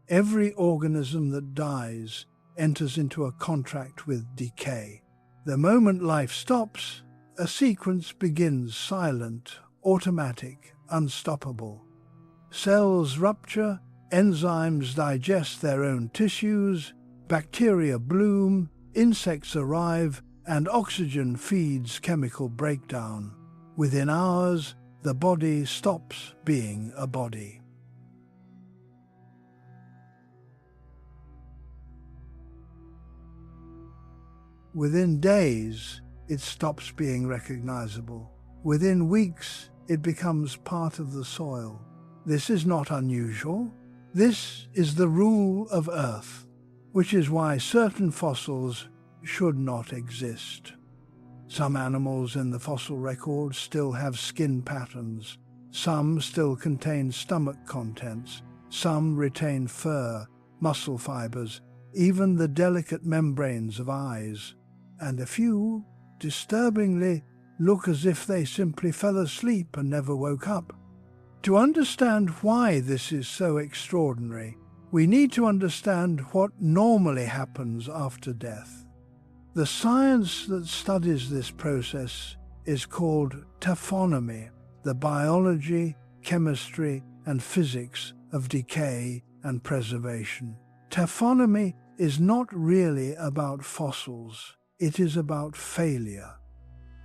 Every organism that dies enters into a contract with decay. The moment life stops, a sequence begins, silent, automatic, unstoppable. Cells rupture, enzymes digest their own tissues, bacteria bloom, insects arrive, and oxygen feeds chemical breakdown. Within hours, the body stops being a body. Within days, it stops being recognizable. Within weeks, it becomes part of the soil. This is not unusual. This is the rule of Earth, which is why certain fossils should not exist. Some animals in the fossil record still have skin patterns. Some still contain stomach contents. Some retain fur, muscle fibers, even the delicate membranes of eyes. And a few, disturbingly, look as if they simply fell asleep and never woke up. To understand why this is so extraordinary, we need to understand what normally happens after death. The science that studies this process is called taphonomy, the biology, chemistry, and physics of decay and preservation. Taphonomy is not really about fossils, it is about failure.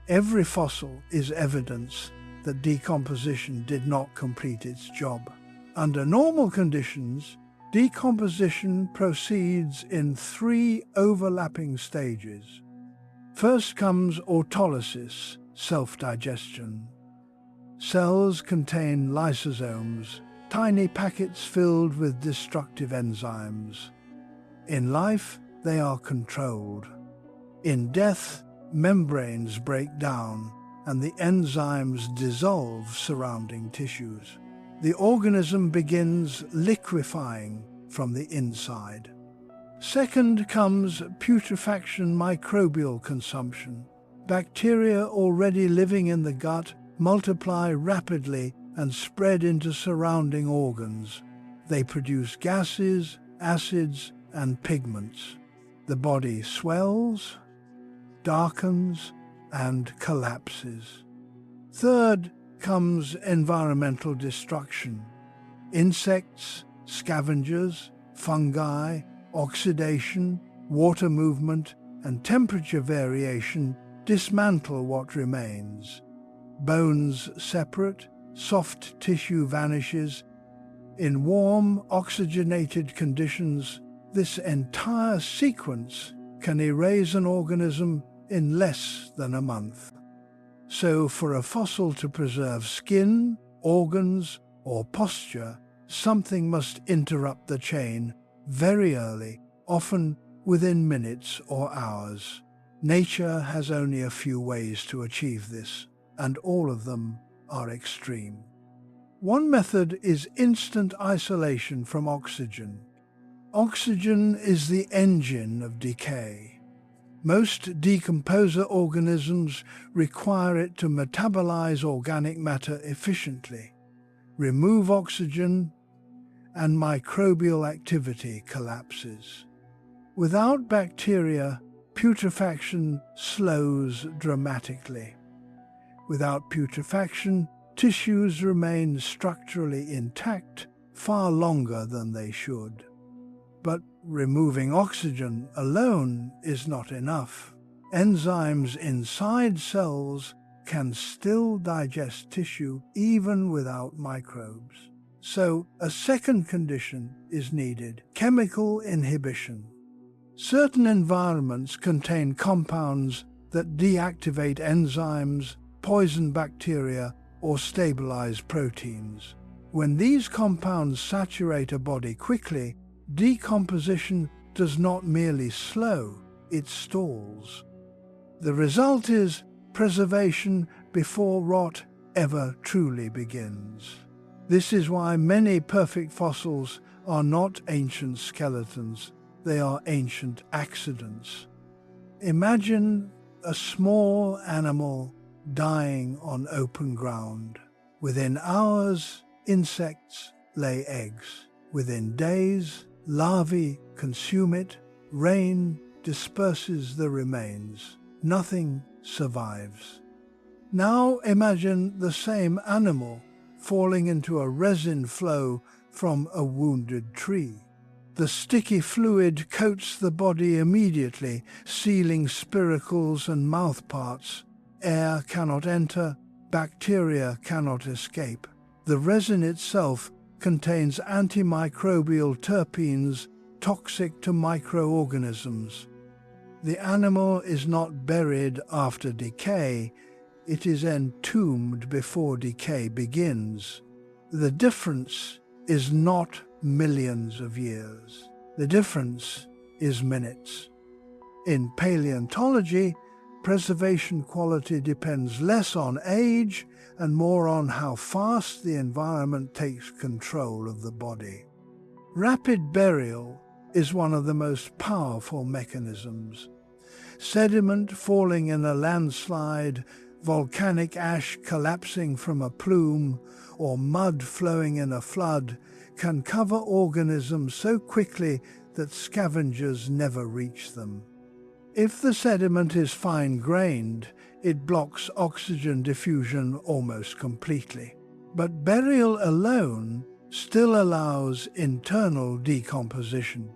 Every fossil is evidence that decomposition did not complete its job. Under normal conditions, decomposition proceeds in 3 overlapping stages. First comes autolysis, self-digestion. Cells contain lysosomes, tiny packets filled with destructive enzymes. In life, they are controlled. In death, membranes break down and the enzymes dissolve surrounding tissues. The organism begins liquefying from the inside. Second comes putrefaction, microbial consumption. Bacteria already living in the gut multiply rapidly and spread into surrounding organs. They produce gases, acids, and pigments. The body swells, darkens, and collapses. Third comes environmental destruction. Insects, scavengers, fungi, oxidation, water movement, and temperature variation dismantle what remains. Bones separate, soft tissue vanishes. In warm, oxygenated conditions, this entire sequence can erase an organism in less than a month. So for a fossil to preserve skin, organs, or posture, something must interrupt the chain very early, often within minutes or hours. Nature has only a few ways to achieve this, and all of them are extreme. One method is instant isolation from oxygen. Oxygen is the engine of decay. Most decomposer organisms require it to metabolize organic matter efficiently. Remove oxygen, and microbial activity collapses. Without bacteria, putrefaction slows dramatically. Without putrefaction, tissues remain structurally intact far longer than they should. But removing oxygen alone is not enough. Enzymes inside cells can still digest tissue even without microbes. So a second condition is needed: chemical inhibition. Certain environments contain compounds that deactivate enzymes, poison bacteria, or stabilize proteins. When these compounds saturate a body quickly, decomposition does not merely slow, it stalls. The result is preservation before rot ever truly begins. This is why many perfect fossils are not ancient skeletons, they are ancient accidents. Imagine a small animal dying on open ground. Within hours, insects lay eggs. Within days, Larvae consume it. Rain disperses the remains. Nothing survives. Now imagine the same animal falling into a resin flow from a wounded tree. The sticky fluid coats the body immediately, sealing spiracles and mouthparts. Air cannot enter, bacteria cannot escape. The resin itself contains antimicrobial terpenes toxic to microorganisms. The animal is not buried after decay, it is entombed before decay begins. The difference is not millions of years. The difference is minutes. In paleontology, preservation quality depends less on age and more on how fast the environment takes control of the body. Rapid burial is one of the most powerful mechanisms. Sediment falling in a landslide, volcanic ash collapsing from a plume, or mud flowing in a flood can cover organisms so quickly that scavengers never reach them. If the sediment is fine-grained, it blocks oxygen diffusion almost completely. But burial alone still allows internal decomposition.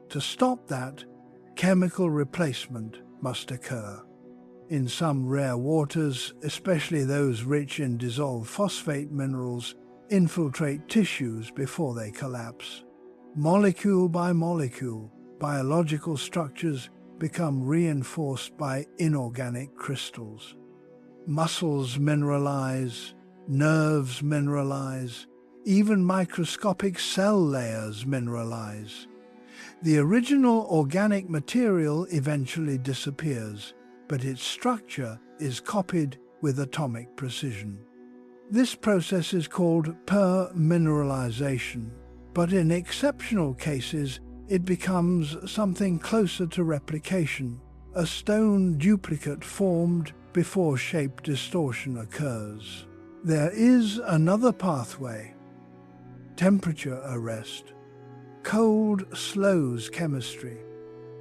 To stop that, chemical replacement must occur. In some rare waters, especially those rich in dissolved phosphate minerals, infiltrate tissues before they collapse. Molecule by molecule, biological structures become reinforced by inorganic crystals. Muscles mineralize, nerves mineralize, even microscopic cell layers mineralize. The original organic material eventually disappears, but its structure is copied with atomic precision. This process is called permineralization, but in exceptional cases it becomes something closer to replication, a stone duplicate formed before shape distortion occurs. There is another pathway: temperature arrest. Cold slows chemistry.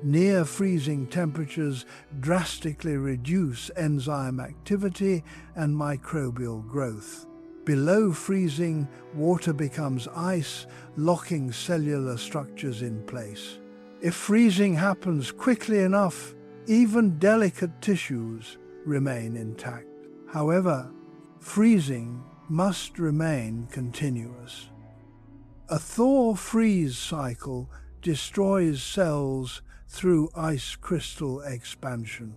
Near freezing temperatures drastically reduce enzyme activity and microbial growth. Below freezing, water becomes ice, locking cellular structures in place. If freezing happens quickly enough, even delicate tissues remain intact. However, freezing must remain continuous. A thaw-freeze cycle destroys cells through ice crystal expansion.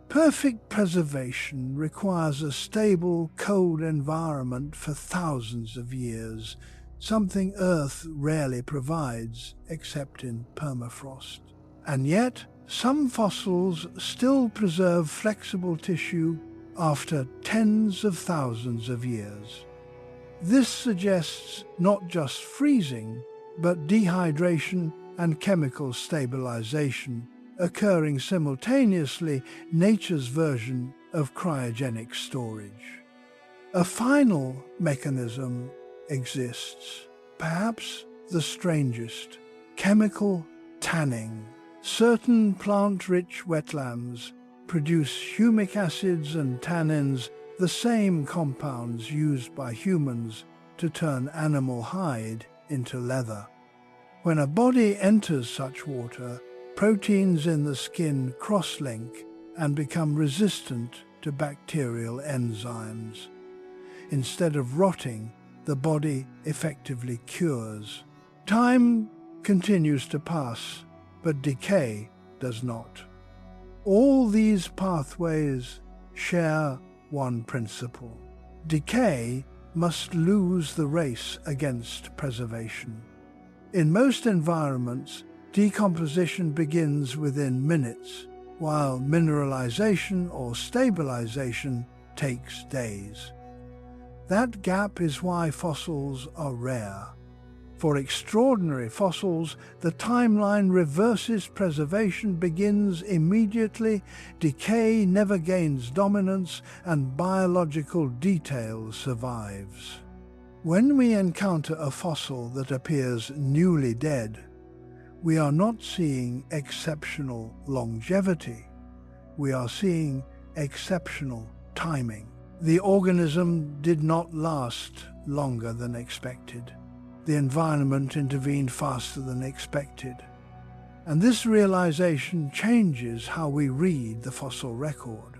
Perfect preservation requires a stable, cold environment for thousands of years, something Earth rarely provides except in permafrost. And yet, some fossils still preserve flexible tissue after tens of thousands of years. This suggests not just freezing, but dehydration and chemical stabilization occurring simultaneously, nature's version of cryogenic storage. A final mechanism exists, perhaps the strangest: chemical tanning. Certain plant-rich wetlands produce humic acids and tannins, the same compounds used by humans to turn animal hide into leather. When a body enters such water, proteins in the skin cross-link and become resistant to bacterial enzymes. Instead of rotting, the body effectively cures. Time continues to pass, but decay does not. All these pathways share one principle: decay must lose the race against preservation. In most environments, decomposition begins within minutes, while mineralization or stabilization takes days. That gap is why fossils are rare. For extraordinary fossils, the timeline reverses. Preservation begins immediately, decay never gains dominance, and biological detail survives. When we encounter a fossil that appears newly dead, we are not seeing exceptional longevity. We are seeing exceptional timing. The organism did not last longer than expected. The environment intervened faster than expected. And this realization changes how we read the fossil record.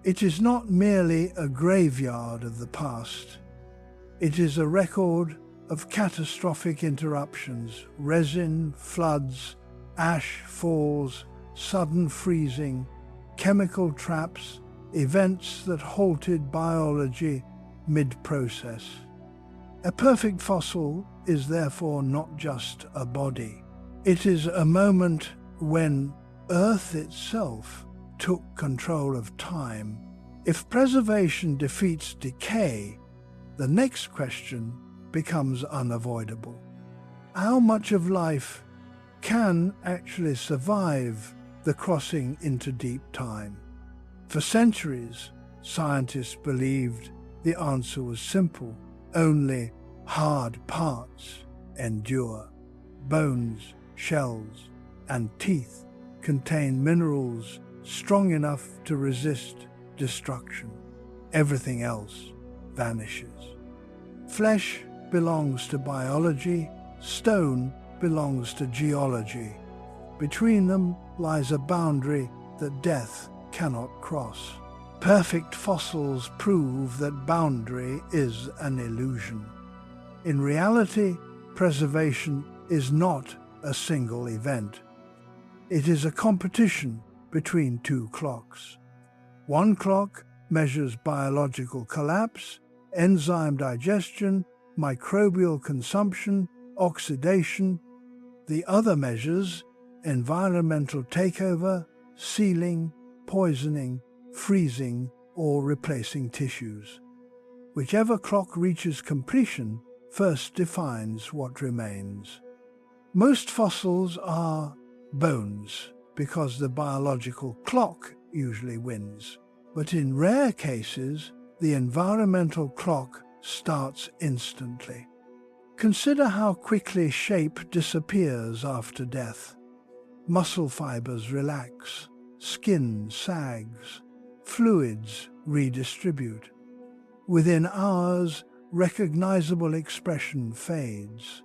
It is not merely a graveyard of the past. It is a record of catastrophic interruptions, resin, floods, ash falls, sudden freezing, chemical traps, events that halted biology mid-process. A perfect fossil is therefore not just a body. It is a moment when Earth itself took control of time. If preservation defeats decay, the next question becomes unavoidable. How much of life can actually survive the crossing into deep time? For centuries, scientists believed the answer was simple. Only hard parts endure. Bones, shells, and teeth contain minerals strong enough to resist destruction. Everything else vanishes. Flesh belongs to biology, stone belongs to geology. Between them lies a boundary that death cannot cross. Perfect fossils prove that boundary is an illusion. In reality, preservation is not a single event. It is a competition between two clocks. One clock measures biological collapse, enzyme digestion, microbial consumption, oxidation. The other measures environmental takeover, sealing, poisoning, freezing, or replacing tissues. Whichever clock reaches completion first defines what remains. Most fossils are bones because the biological clock usually wins. But in rare cases, the environmental clock starts instantly. Consider how quickly shape disappears after death. Muscle fibers relax, skin sags, fluids redistribute. Within hours, recognizable expression fades.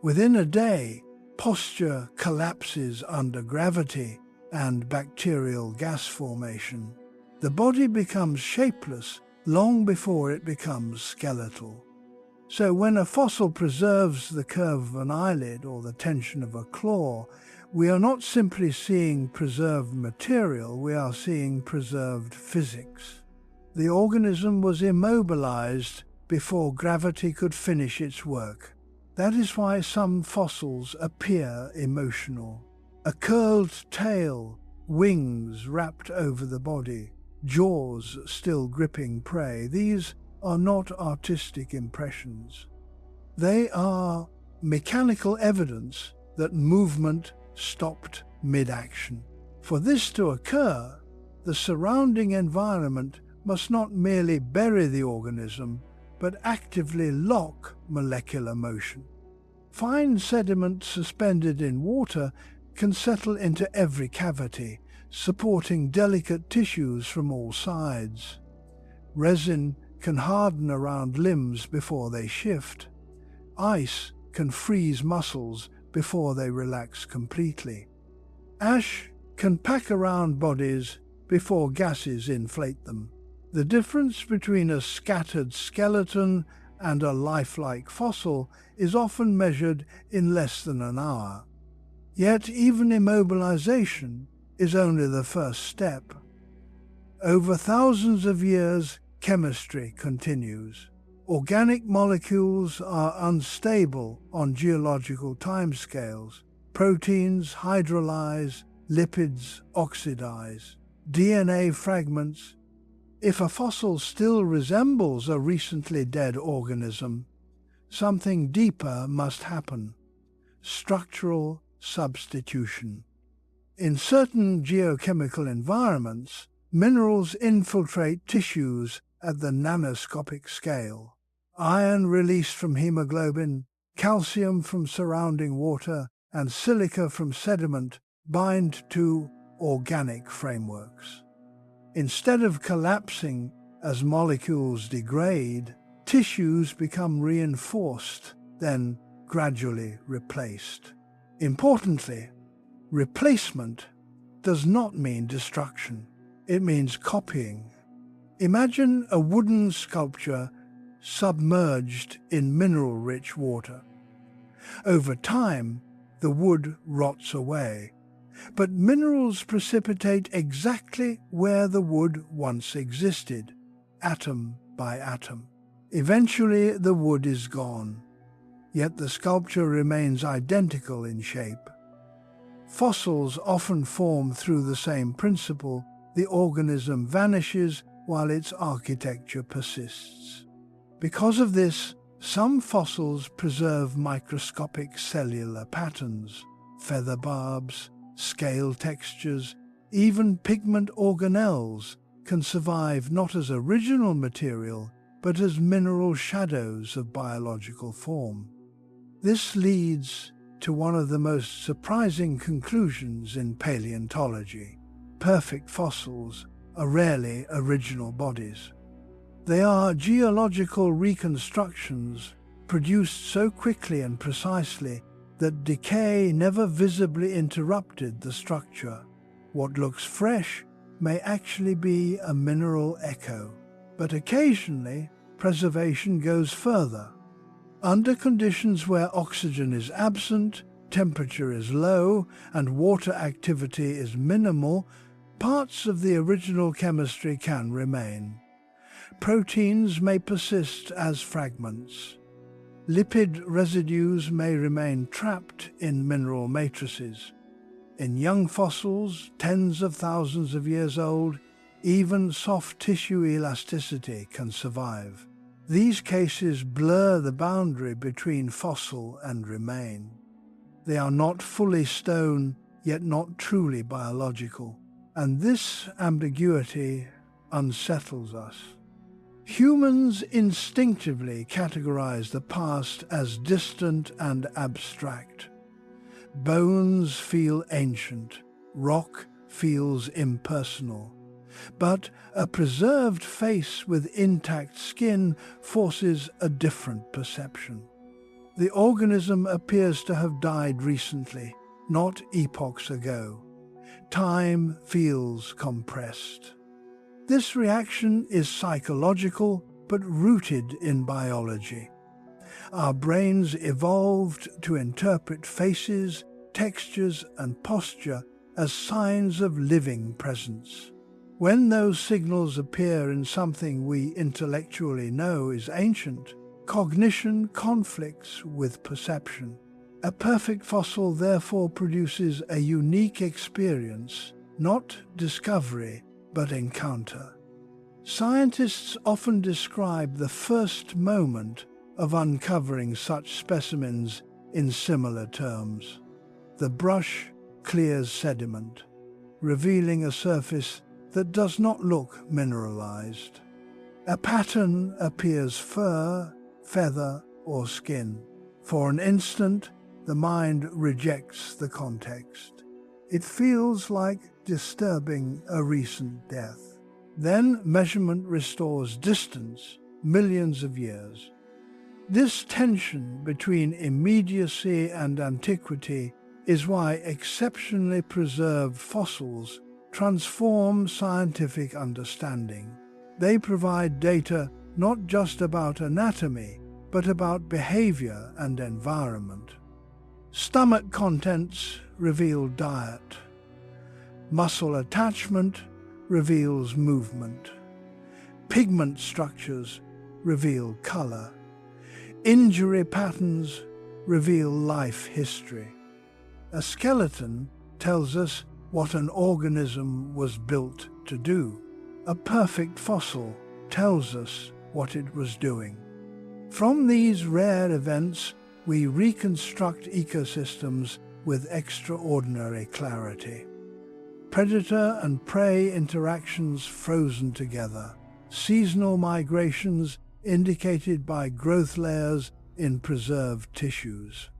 Within a day, posture collapses under gravity and bacterial gas formation. The body becomes shapeless long before it becomes skeletal. So when a fossil preserves the curve of an eyelid or the tension of a claw, we are not simply seeing preserved material, we are seeing preserved physics. The organism was immobilized before gravity could finish its work. That is why some fossils appear emotional. A curled tail, wings wrapped over the body, jaws still gripping prey. These are not artistic impressions. They are mechanical evidence that movement stopped mid-action. For this to occur, the surrounding environment must not merely bury the organism, but actively lock molecular motion. Fine sediment suspended in water can settle into every cavity, supporting delicate tissues from all sides. Resin can harden around limbs before they shift. Ice can freeze muscles before they relax completely. Ash can pack around bodies before gases inflate them. The difference between a scattered skeleton and a lifelike fossil is often measured in less than an hour. Yet even immobilization is only the first step. Over thousands of years, chemistry continues. Organic molecules are unstable on geological timescales. Proteins hydrolyze, lipids oxidize, DNA fragments. If a fossil still resembles a recently dead organism, something deeper must happen: structural substitution. In certain geochemical environments, minerals infiltrate tissues at the nanoscopic scale. Iron released from hemoglobin, calcium from surrounding water, and silica from sediment bind to organic frameworks. Instead of collapsing as molecules degrade, tissues become reinforced, then gradually replaced. Importantly, replacement does not mean destruction. It means copying. Imagine a wooden sculpture submerged in mineral-rich water. Over time, the wood rots away, but minerals precipitate exactly where the wood once existed, atom by atom. Eventually, the wood is gone, yet the sculpture remains identical in shape. Fossils often form through the same principle. The organism vanishes while its architecture persists. Because of this, some fossils preserve microscopic cellular patterns, feather barbs, scale textures, even pigment organelles can survive not as original material, but as mineral shadows of biological form. This leads to one of the most surprising conclusions in paleontology. Perfect fossils are rarely original bodies. They are geological reconstructions produced so quickly and precisely that decay never visibly interrupted the structure. What looks fresh may actually be a mineral echo. But occasionally, preservation goes further. Under conditions where oxygen is absent, temperature is low, and water activity is minimal, parts of the original chemistry can remain. Proteins may persist as fragments. Lipid residues may remain trapped in mineral matrices. In young fossils, tens of thousands of years old, even soft tissue elasticity can survive. These cases blur the boundary between fossil and remain. They are not fully stone, yet not truly biological. And this ambiguity unsettles us. Humans instinctively categorize the past as distant and abstract. Bones feel ancient, rock feels impersonal. But a preserved face with intact skin forces a different perception. The organism appears to have died recently, not epochs ago. Time feels compressed. This reaction is psychological but rooted in biology. Our brains evolved to interpret faces, textures, and posture as signs of living presence. When those signals appear in something we intellectually know is ancient, cognition conflicts with perception. A perfect fossil therefore produces a unique experience, not discovery, but encounter. Scientists often describe the first moment of uncovering such specimens in similar terms. The brush clears sediment, revealing a surface that does not look mineralized. A pattern appears fur, feather, or skin. For an instant, the mind rejects the context. It feels like disturbing a recent death. Then measurement restores distance, millions of years. This tension between immediacy and antiquity is why exceptionally preserved fossils transform scientific understanding. They provide data not just about anatomy, but about behavior and environment. Stomach contents reveal diet. Muscle attachment reveals movement. Pigment structures reveal color. Injury patterns reveal life history. A skeleton tells us what an organism was built to do. A perfect fossil tells us what it was doing. From these rare events, we reconstruct ecosystems with extraordinary clarity. Predator and prey interactions frozen together, seasonal migrations indicated by growth layers in preserved tissues.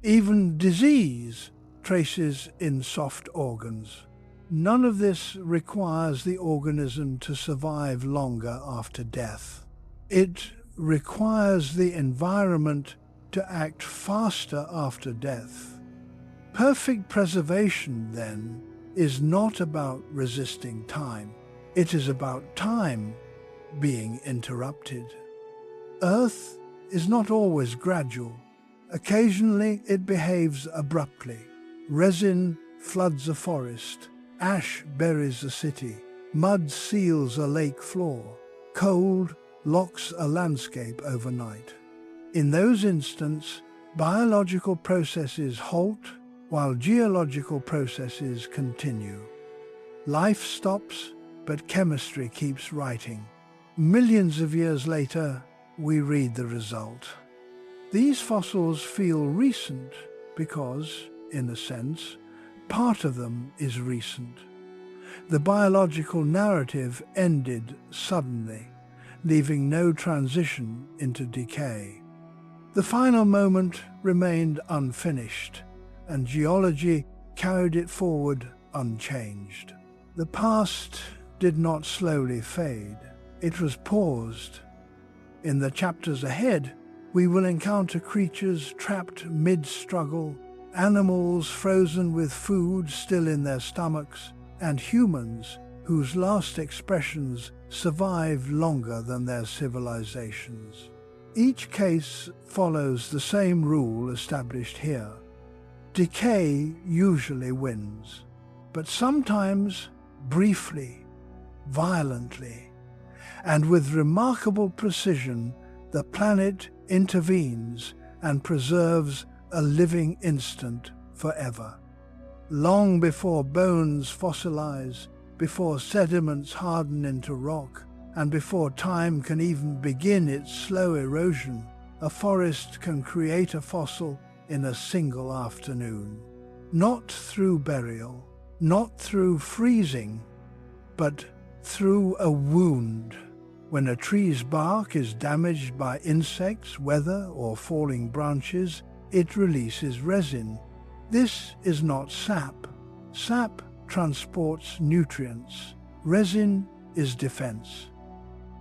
Even disease traces in soft organs. None of this requires the organism to survive longer after death. It requires the environment to act faster after death. Perfect preservation, then, is not about resisting time. It is about time being interrupted. Earth is not always gradual. Occasionally it behaves abruptly. Resin floods a forest. Ash buries a city. Mud seals a lake floor. Cold locks a landscape overnight. In those instances, biological processes halt while geological processes continue. Life stops, but chemistry keeps writing. Millions of years later, we read the result. These fossils feel recent because, in a sense, part of them is recent. The biological narrative ended suddenly, leaving no transition into decay. The final moment remained unfinished, and geology carried it forward unchanged. The past did not slowly fade. It was paused. In the chapters ahead, we will encounter creatures trapped mid-struggle, animals frozen with food still in their stomachs, and humans whose last expressions survived longer than their civilizations. Each case follows the same rule established here. Decay usually wins, but sometimes briefly, violently, and with remarkable precision, the planet intervenes and preserves a living instant forever. Long before bones fossilize, before sediments harden into rock, and before time can even begin its slow erosion, a forest can create a fossil in a single afternoon. Not through burial, not through freezing, but through a wound. When a tree's bark is damaged by insects, weather, or falling branches, it releases resin. This is not sap. Sap transports nutrients. Resin is defense.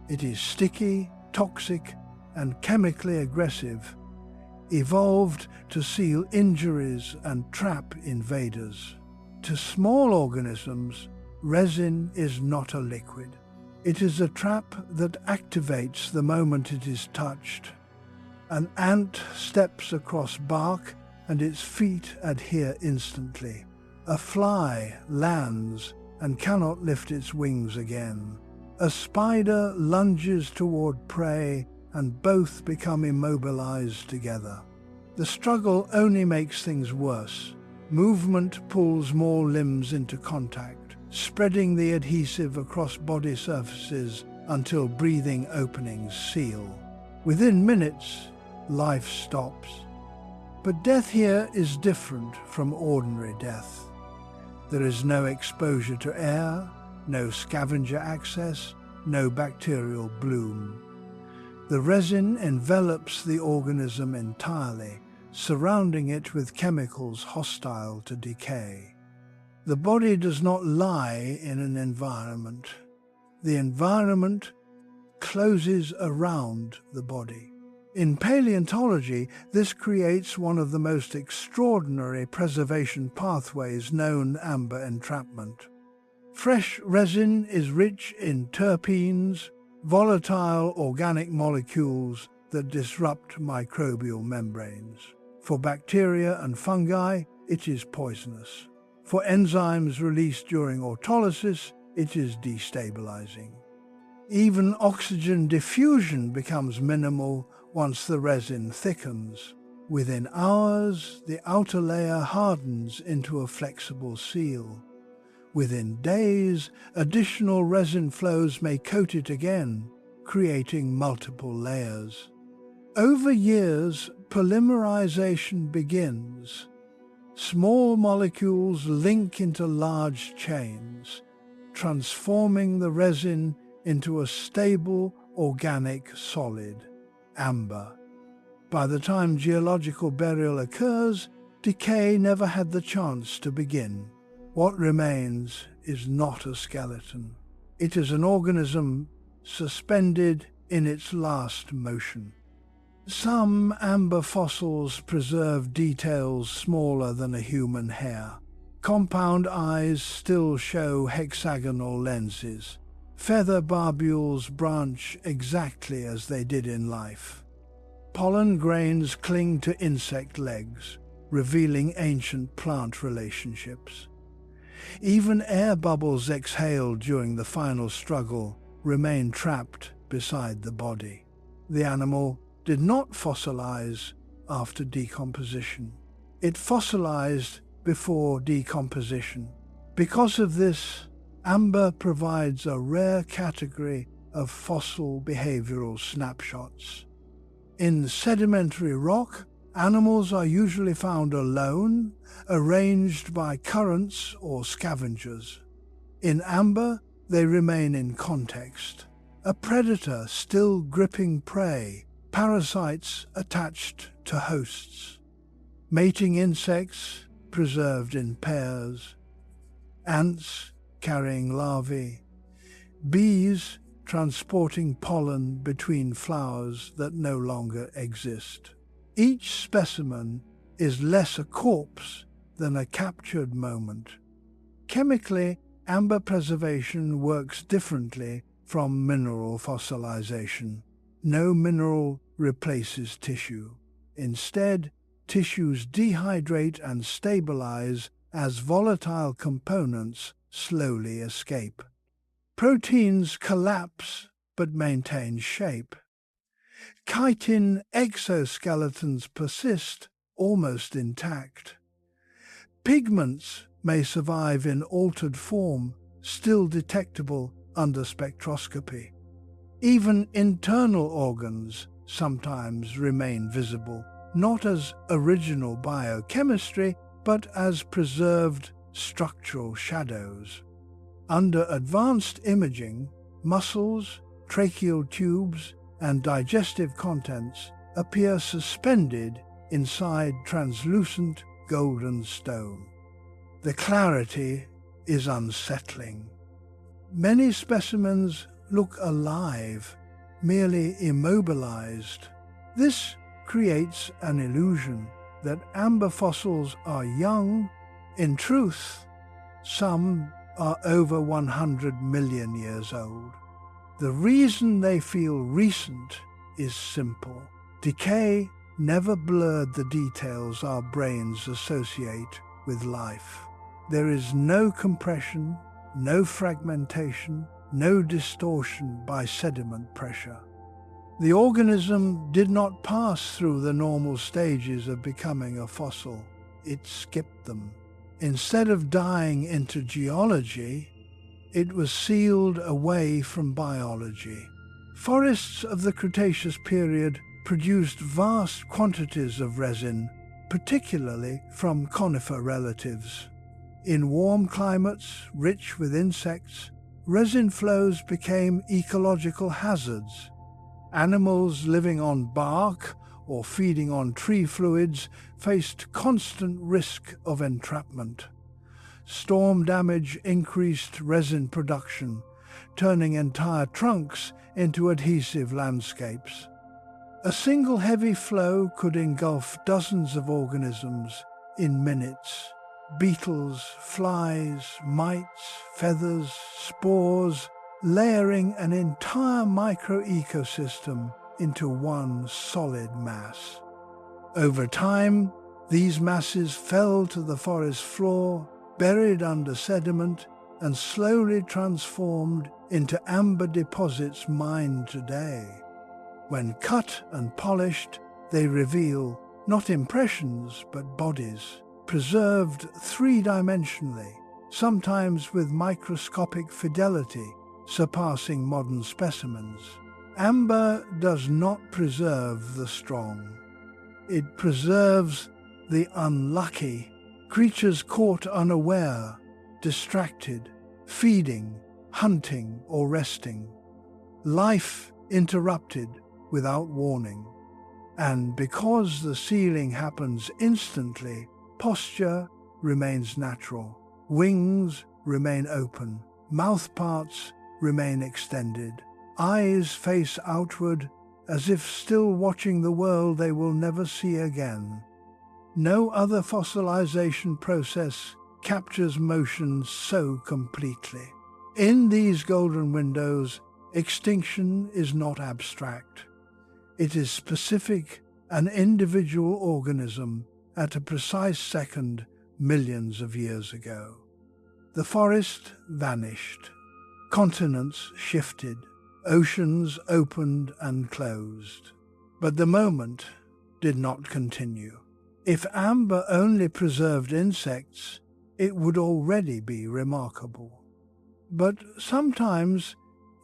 It is sticky, toxic, and chemically aggressive, evolved to seal injuries and trap invaders. To small organisms, resin is not a liquid. It is a trap that activates the moment it is touched. An ant steps across bark and its feet adhere instantly. A fly lands and cannot lift its wings again. A spider lunges toward prey and both become immobilized together. The struggle only makes things worse. Movement pulls more limbs into contact, spreading the adhesive across body surfaces until breathing openings seal. Within minutes, life stops. But death here is different from ordinary death. There is no exposure to air, no scavenger access, no bacterial bloom. The resin envelops the organism entirely, surrounding it with chemicals hostile to decay. The body does not lie in an environment. The environment closes around the body. In paleontology, this creates one of the most extraordinary preservation pathways known: amber entrapment. Fresh resin is rich in terpenes, volatile organic molecules that disrupt microbial membranes. For bacteria and fungi, it is poisonous. For enzymes released during autolysis, it is destabilizing. Even oxygen diffusion becomes minimal once the resin thickens. Within hours, the outer layer hardens into a flexible seal. Within days, additional resin flows may coat it again, creating multiple layers. Over years, polymerization begins. Small molecules link into large chains, transforming the resin into a stable, organic solid, amber. By the time geological burial occurs, decay never had the chance to begin. What remains is not a skeleton. It is an organism suspended in its last motion. Some amber fossils preserve details smaller than a human hair. Compound eyes still show hexagonal lenses. Feather barbules branch exactly as they did in life. Pollen grains cling to insect legs, revealing ancient plant relationships. Even air bubbles exhaled during the final struggle remain trapped beside the body. The animal did not fossilize after decomposition. It fossilized before decomposition. Because of this, amber provides a rare category of fossil behavioral snapshots. In sedimentary rock, animals are usually found alone, arranged by currents or scavengers. In amber, they remain in context. A predator still gripping prey, parasites attached to hosts, mating insects preserved in pairs, ants carrying larvae, bees transporting pollen between flowers that no longer exist. Each specimen is less a corpse than a captured moment. Chemically, amber preservation works differently from mineral fossilization. No mineral replaces tissue. Instead, tissues dehydrate and stabilize as volatile components slowly escape. Proteins collapse but maintain shape. Chitin exoskeletons persist almost intact. Pigments may survive in altered form, still detectable under spectroscopy. Even internal organs sometimes remain visible, not as original biochemistry, but as preserved structural shadows. Under advanced imaging, muscles, tracheal tubes, and digestive contents appear suspended inside translucent golden stone. The clarity is unsettling. Many specimens look alive, merely immobilized. This creates an illusion that amber fossils are young. In truth, some are over 100 million years old. The reason they feel recent is simple. Decay never blurred the details our brains associate with life. There is no compression, no fragmentation, no distortion by sediment pressure. The organism did not pass through the normal stages of becoming a fossil. It skipped them. Instead of dying into geology, it was sealed away from biology. Forests of the Cretaceous period produced vast quantities of resin, particularly from conifer relatives. In warm climates rich with insects, resin flows became ecological hazards. Animals living on bark or feeding on tree fluids faced constant risk of entrapment. Storm damage increased resin production, turning entire trunks into adhesive landscapes. A single heavy flow could engulf dozens of organisms in minutes. Beetles, flies, mites, feathers, spores, layering an entire microecosystem into one solid mass. Over time, these masses fell to the forest floor, buried under sediment, and slowly transformed into amber deposits mined today. When cut and polished, they reveal not impressions but bodies, preserved three-dimensionally, sometimes with microscopic fidelity, surpassing modern specimens. Amber does not preserve the strong. It preserves the unlucky, creatures caught unaware, distracted, feeding, hunting, or resting. Life interrupted without warning. And because the sealing happens instantly, posture remains natural. Wings remain open. Mouth parts remain extended. Eyes face outward, as if still watching the world they will never see again. No other fossilization process captures motion so completely. In these golden windows, extinction is not abstract. It is specific, an individual organism at a precise second millions of years ago. The forest vanished. Continents shifted. Oceans opened and closed. But the moment did not continue. If amber only preserved insects, it would already be remarkable. But sometimes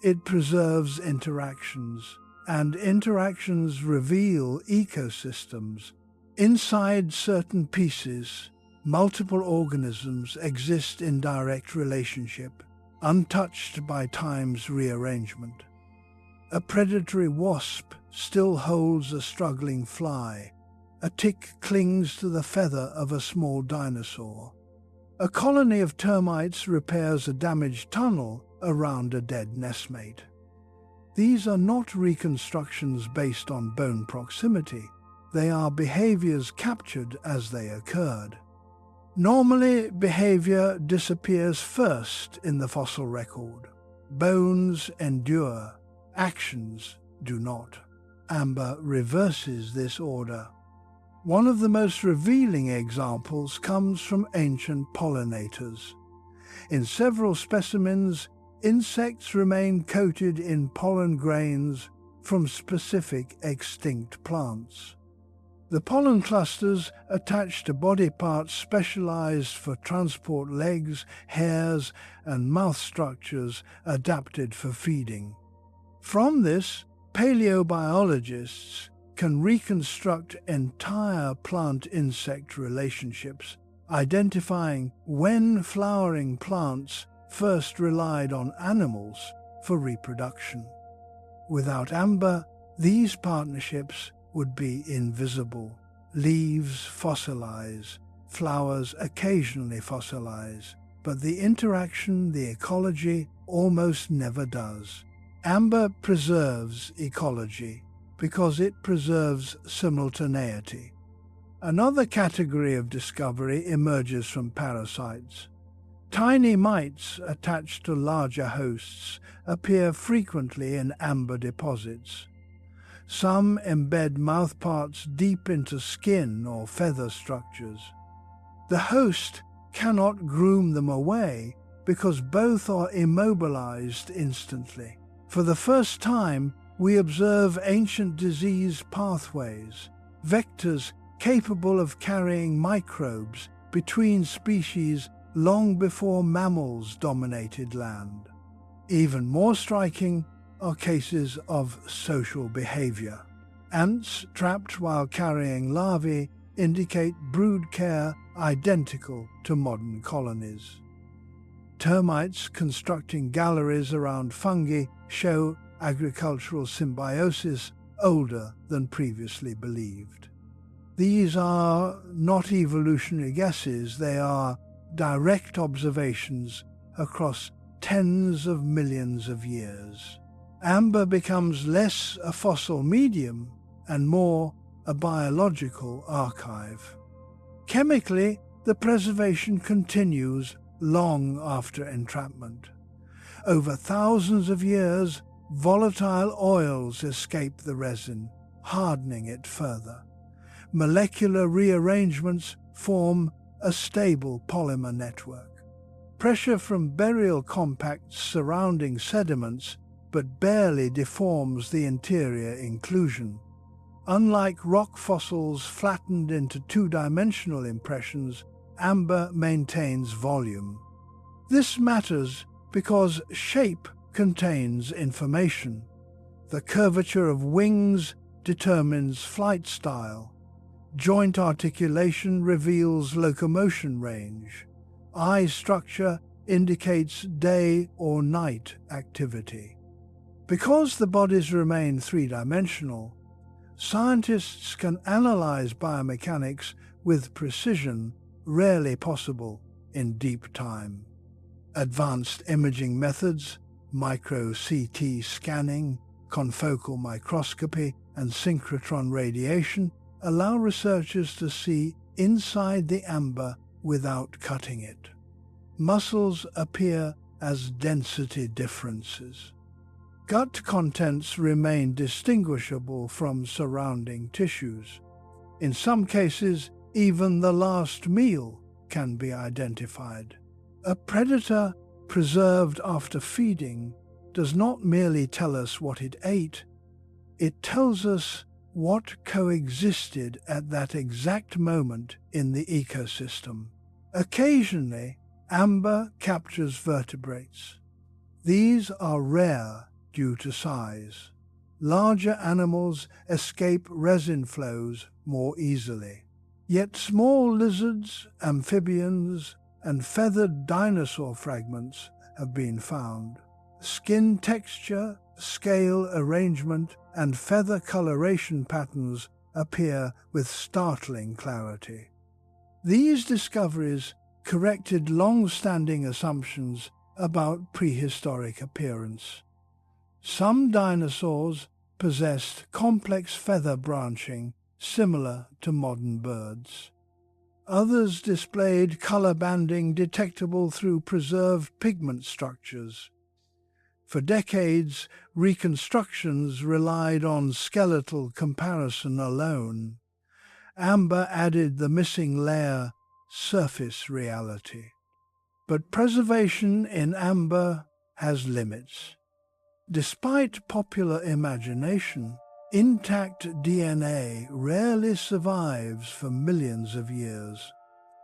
it preserves interactions, and interactions reveal ecosystems. Inside certain pieces, multiple organisms exist in direct relationship, untouched by time's rearrangement. A predatory wasp still holds a struggling fly. A tick clings to the feather of a small dinosaur. A colony of termites repairs a damaged tunnel around a dead nestmate. These are not reconstructions based on bone proximity. They are behaviors captured as they occurred. Normally, behavior disappears first in the fossil record. Bones endure, actions do not. Amber reverses this order. One of the most revealing examples comes from ancient pollinators. In several specimens, insects remain coated in pollen grains from specific extinct plants. The pollen clusters attach to body parts specialized for transport legs, hairs, and mouth structures adapted for feeding. From this, paleobiologists can reconstruct entire plant-insect relationships, identifying when flowering plants first relied on animals for reproduction. Without amber, these partnerships would be invisible. Leaves fossilize, flowers occasionally fossilize, but the interaction, the ecology, almost never does. Amber preserves ecology because it preserves simultaneity. Another category of discovery emerges from parasites. Tiny mites attached to larger hosts appear frequently in amber deposits. Some embed mouthparts deep into skin or feather structures. The host cannot groom them away because both are immobilized instantly. For the first time, we observe ancient disease pathways, vectors capable of carrying microbes between species long before mammals dominated land. Even more striking are cases of social behavior. Ants trapped while carrying larvae indicate brood care identical to modern colonies. Termites constructing galleries around fungi show agricultural symbiosis older than previously believed. These are not evolutionary guesses, they are direct observations across tens of millions of years. Amber becomes less a fossil medium and more a biological archive. Chemically, the preservation continues long after entrapment. Over thousands of years, volatile oils escape the resin, hardening it further. Molecular rearrangements form a stable polymer network. Pressure from burial compacts surrounding sediments but barely deforms the interior inclusion. Unlike rock fossils flattened into two-dimensional impressions, amber maintains volume. This matters because shape contains information. The curvature of wings determines flight style. Joint articulation reveals locomotion range. Eye structure indicates day or night activity. Because the bodies remain three-dimensional, scientists can analyze biomechanics with precision rarely possible in deep time. Advanced imaging methods, micro-CT scanning, confocal microscopy, and synchrotron radiation allow researchers to see inside the amber without cutting it. Muscles appear as density differences. Gut contents remain distinguishable from surrounding tissues. In some cases, even the last meal can be identified. A predator preserved after feeding does not merely tell us what it ate, it tells us what coexisted at that exact moment in the ecosystem. Occasionally, amber captures vertebrates. These are rare due to size. Larger animals escape resin flows more easily. Yet small lizards, amphibians, and feathered dinosaur fragments have been found. Skin texture, scale arrangement, and feather coloration patterns appear with startling clarity. These discoveries corrected long-standing assumptions about prehistoric appearance. Some dinosaurs possessed complex feather branching similar to modern birds. Others displayed color banding detectable through preserved pigment structures. For decades, reconstructions relied on skeletal comparison alone. Amber added the missing layer, surface reality. But preservation in amber has limits. Despite popular imagination, intact DNA rarely survives for millions of years.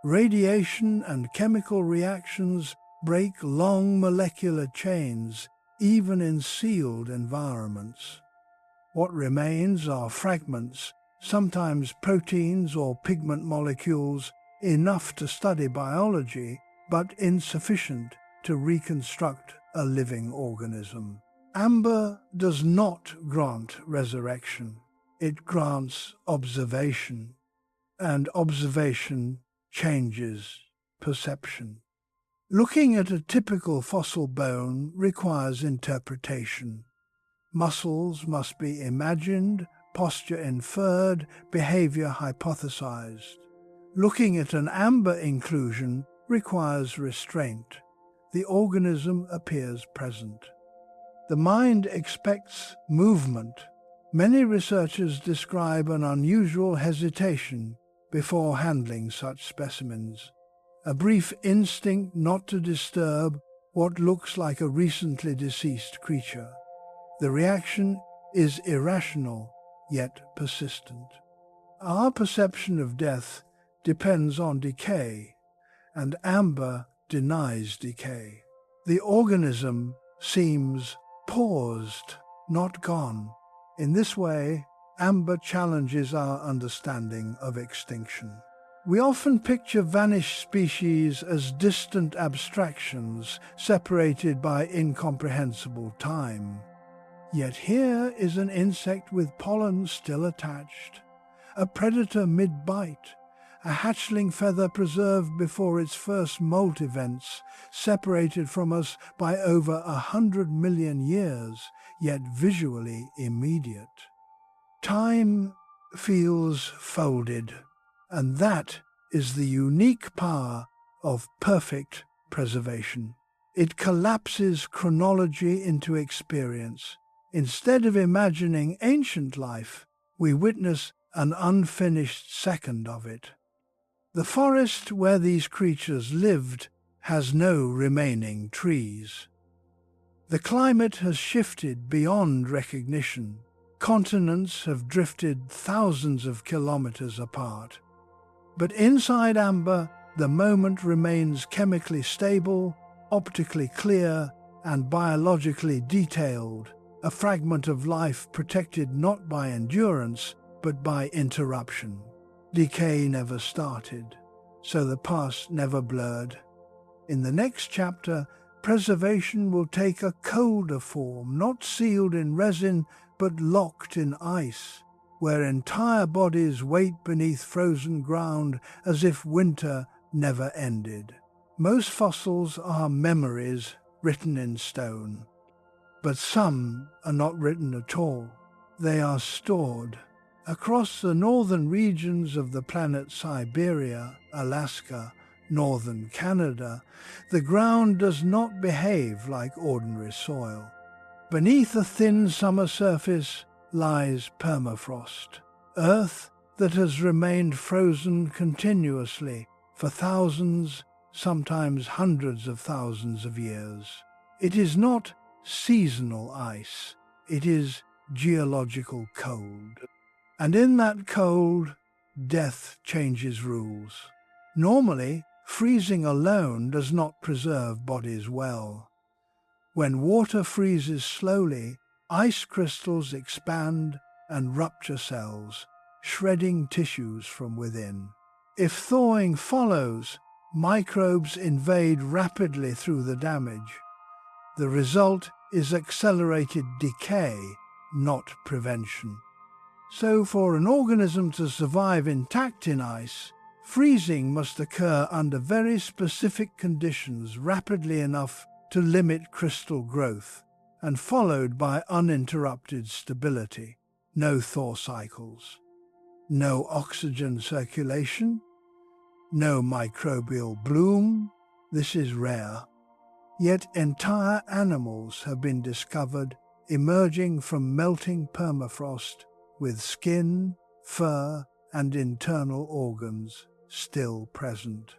Radiation and chemical reactions break long molecular chains even in sealed environments. What remains are fragments, sometimes proteins or pigment molecules, enough to study biology, but insufficient to reconstruct a living organism. Amber does not grant resurrection. It grants observation, and observation changes perception. Looking at a typical fossil bone requires interpretation. Muscles must be imagined, posture inferred, behavior hypothesized. Looking at an amber inclusion requires restraint. The organism appears present. The mind expects movement. Many researchers describe an unusual hesitation before handling such specimens, a brief instinct not to disturb what looks like a recently deceased creature. The reaction is irrational, yet persistent. Our perception of death depends on decay, and amber denies decay. The organism seems paused, not gone. In this way, amber challenges our understanding of extinction. We often picture vanished species as distant abstractions separated by incomprehensible time. Yet here is an insect with pollen still attached, a predator mid-bite, a hatchling feather preserved before its first molt events, separated from us by over 100 million years, yet visually immediate. Time feels folded, and that is the unique power of perfect preservation. It collapses chronology into experience. Instead of imagining ancient life, we witness an unfinished second of it. The forest where these creatures lived has no remaining trees. The climate has shifted beyond recognition. Continents have drifted thousands of kilometers apart. But inside amber, the moment remains chemically stable, optically clear, and biologically detailed, a fragment of life protected not by endurance, but by interruption. Decay never started, so the past never blurred. In the next chapter, preservation will take a colder form, not sealed in resin, but locked in ice, where entire bodies wait beneath frozen ground as if winter never ended. Most fossils are memories written in stone, but some are not written at all. They are stored. Across the northern regions of the planet Siberia, Alaska, northern Canada, the ground does not behave like ordinary soil. Beneath a thin summer surface lies permafrost, earth that has remained frozen continuously for thousands, sometimes hundreds of thousands of years. It is not seasonal ice, it is geological cold. And in that cold, death changes rules. Normally, freezing alone does not preserve bodies well. When water freezes slowly, ice crystals expand and rupture cells, shredding tissues from within. If thawing follows, microbes invade rapidly through the damage. The result is accelerated decay, not prevention. So for an organism to survive intact in ice, freezing must occur under very specific conditions rapidly enough to limit crystal growth, and followed by uninterrupted stability. No thaw cycles, no oxygen circulation, no microbial bloom. This is rare. Yet entire animals have been discovered emerging from melting permafrost with skin, fur, and internal organs still present.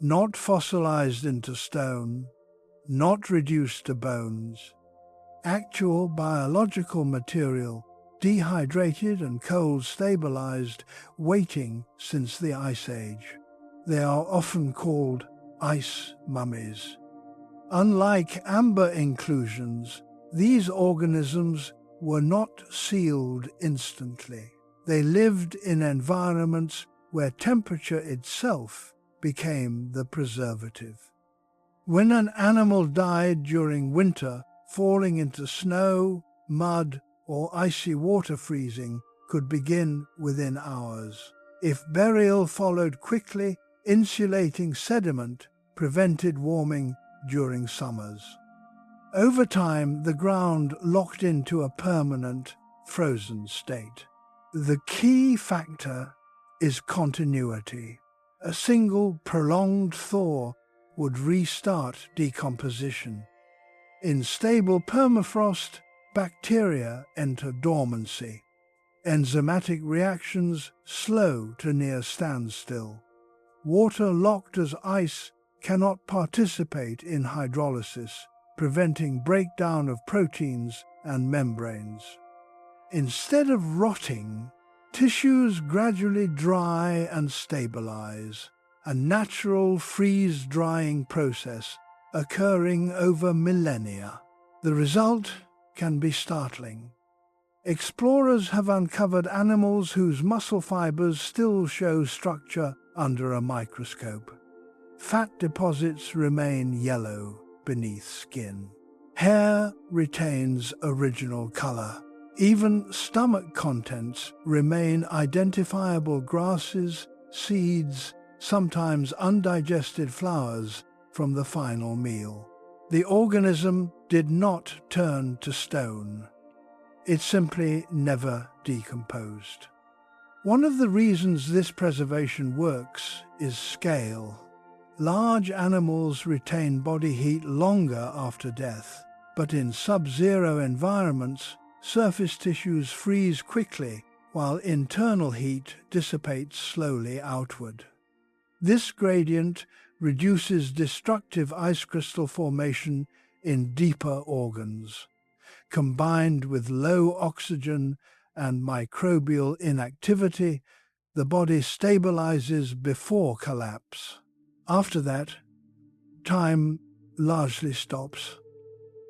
Not fossilized into stone, not reduced to bones. Actual biological material, dehydrated and cold stabilized, waiting since the Ice Age. They are often called ice mummies. Unlike amber inclusions, these organisms were not sealed instantly. They lived in environments where temperature itself became the preservative. When an animal died during winter, falling into snow, mud, or icy water, freezing could begin within hours. If burial followed quickly, insulating sediment prevented warming during summers. Over time, the ground locked into a permanent, frozen state. The key factor is continuity. A single prolonged thaw would restart decomposition. In stable permafrost, bacteria enter dormancy. Enzymatic reactions slow to near standstill. Water locked as ice cannot participate in hydrolysis, preventing breakdown of proteins and membranes. Instead of rotting, tissues gradually dry and stabilize, a natural freeze-drying process occurring over millennia. The result can be startling. Explorers have uncovered animals whose muscle fibers still show structure under a microscope. Fat deposits remain yellow beneath skin. Hair retains original color. Even stomach contents remain identifiable: grasses, seeds, sometimes undigested flowers from the final meal. The organism did not turn to stone. It simply never decomposed. One of the reasons this preservation works is scale. Large animals retain body heat longer after death, but in sub-zero environments, surface tissues freeze quickly while internal heat dissipates slowly outward. This gradient reduces destructive ice crystal formation in deeper organs. Combined with low oxygen and microbial inactivity, the body stabilizes before collapse. After that, time largely stops.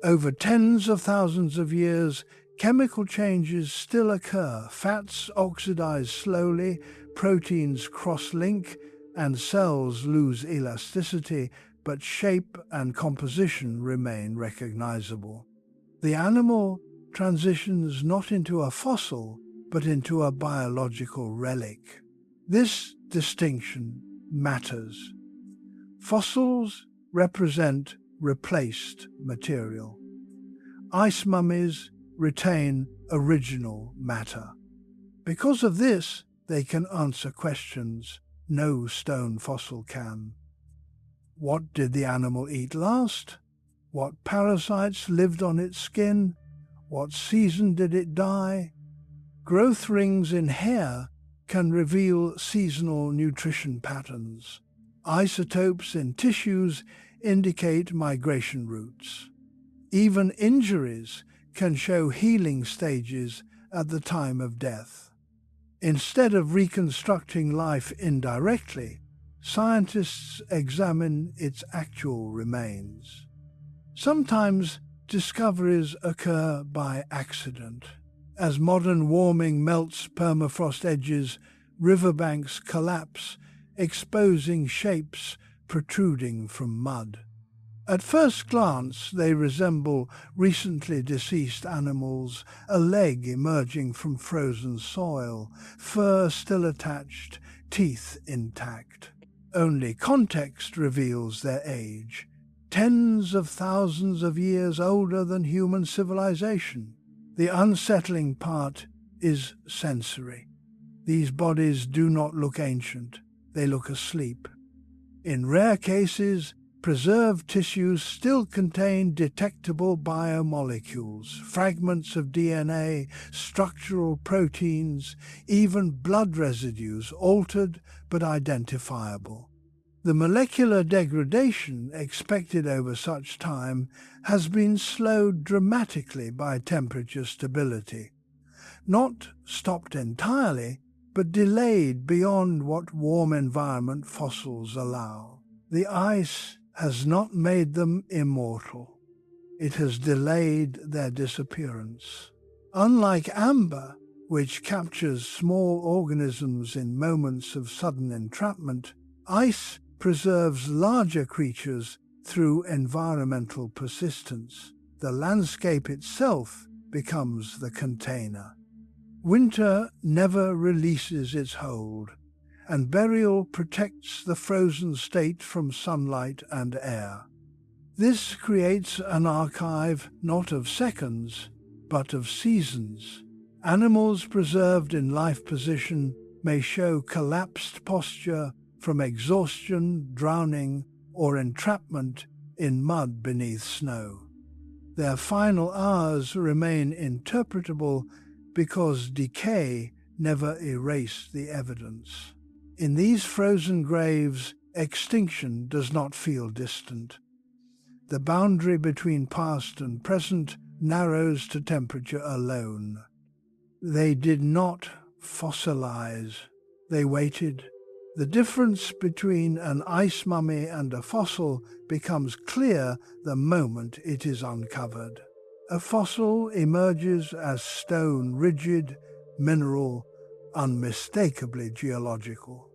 Over tens of thousands of years, chemical changes still occur. Fats oxidize slowly, proteins cross-link, and cells lose elasticity, but shape and composition remain recognizable. The animal transitions not into a fossil, but into a biological relic. This distinction matters. Fossils represent replaced material. Ice mummies retain original matter. Because of this, they can answer questions no stone fossil can. What did the animal eat last? What parasites lived on its skin? What season did it die? Growth rings in hair can reveal seasonal nutrition patterns. Isotopes in tissues indicate migration routes. Even injuries can show healing stages at the time of death. Instead of reconstructing life indirectly, scientists examine its actual remains. Sometimes discoveries occur by accident. As modern warming melts permafrost edges, riverbanks collapse, exposing shapes protruding from mud. At first glance, they resemble recently deceased animals, a leg emerging from frozen soil, fur still attached, teeth intact. Only context reveals their age, tens of thousands of years older than human civilization. The unsettling part is sensory. These bodies do not look ancient, they look asleep. In rare cases, preserved tissues still contain detectable biomolecules, fragments of DNA, structural proteins, even blood residues altered but identifiable. The molecular degradation expected over such time has been slowed dramatically by temperature stability. Not stopped entirely, but delayed beyond what warm environment fossils allow. The ice has not made them immortal. It has delayed their disappearance. Unlike amber, which captures small organisms in moments of sudden entrapment, ice preserves larger creatures through environmental persistence. The landscape itself becomes the container. Winter never releases its hold, and burial protects the frozen state from sunlight and air. This creates an archive not of seconds, but of seasons. Animals preserved in life position may show collapsed posture from exhaustion, drowning, or entrapment in mud beneath snow. Their final hours remain interpretable because decay never erased the evidence. In these frozen graves, extinction does not feel distant. The boundary between past and present narrows to temperature alone. They did not fossilize. They waited. The difference between an ice mummy and a fossil becomes clear the moment it is uncovered. A fossil emerges as stone, rigid, mineral, unmistakably geological.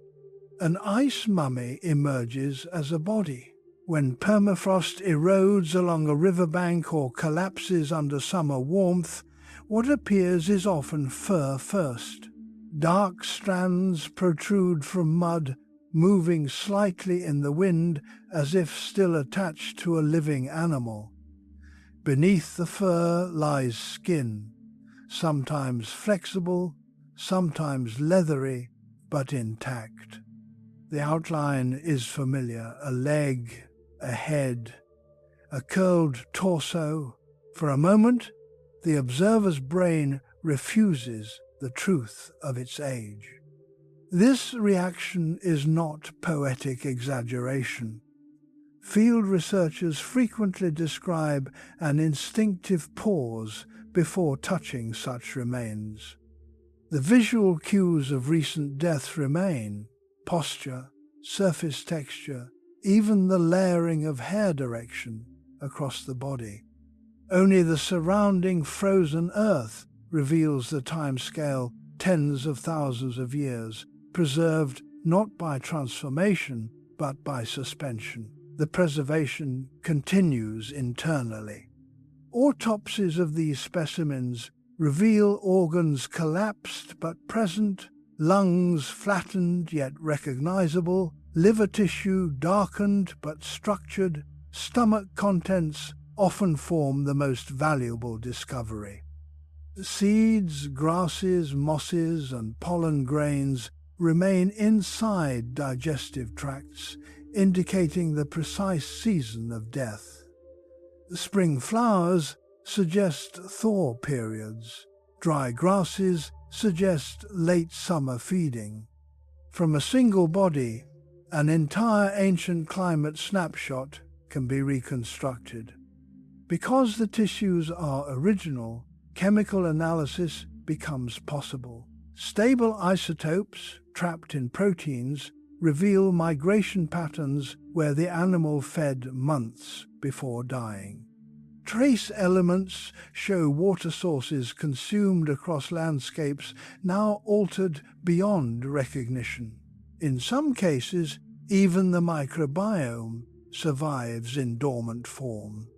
An ice mummy emerges as a body. When permafrost erodes along a riverbank or collapses under summer warmth, what appears is often fur first. Dark strands protrude from mud, moving slightly in the wind as if still attached to a living animal. Beneath the fur lies skin, sometimes flexible, sometimes leathery, but intact. The outline is familiar: a leg, a head, a curled torso. For a moment, the observer's brain refuses the truth of its age. This reaction is not poetic exaggeration. Field researchers frequently describe an instinctive pause before touching such remains. The visual cues of recent death remain: posture, surface texture, even the layering of hair direction across the body. Only the surrounding frozen earth reveals the timescale, tens of thousands of years, preserved not by transformation, but by suspension. The preservation continues internally. Autopsies of these specimens reveal organs collapsed but present, lungs flattened yet recognizable, liver tissue darkened but structured. Stomach contents often form the most valuable discovery. Seeds, grasses, mosses, and pollen grains remain inside digestive tracts, indicating the precise season of death. Spring flowers suggest thaw periods. Dry grasses suggest late summer feeding. From a single body, an entire ancient climate snapshot can be reconstructed. Because the tissues are original, chemical analysis becomes possible. Stable isotopes trapped in proteins reveal migration patterns where the animal fed months before dying. Trace elements show water sources consumed across landscapes now altered beyond recognition. In some cases, even the microbiome survives in dormant form.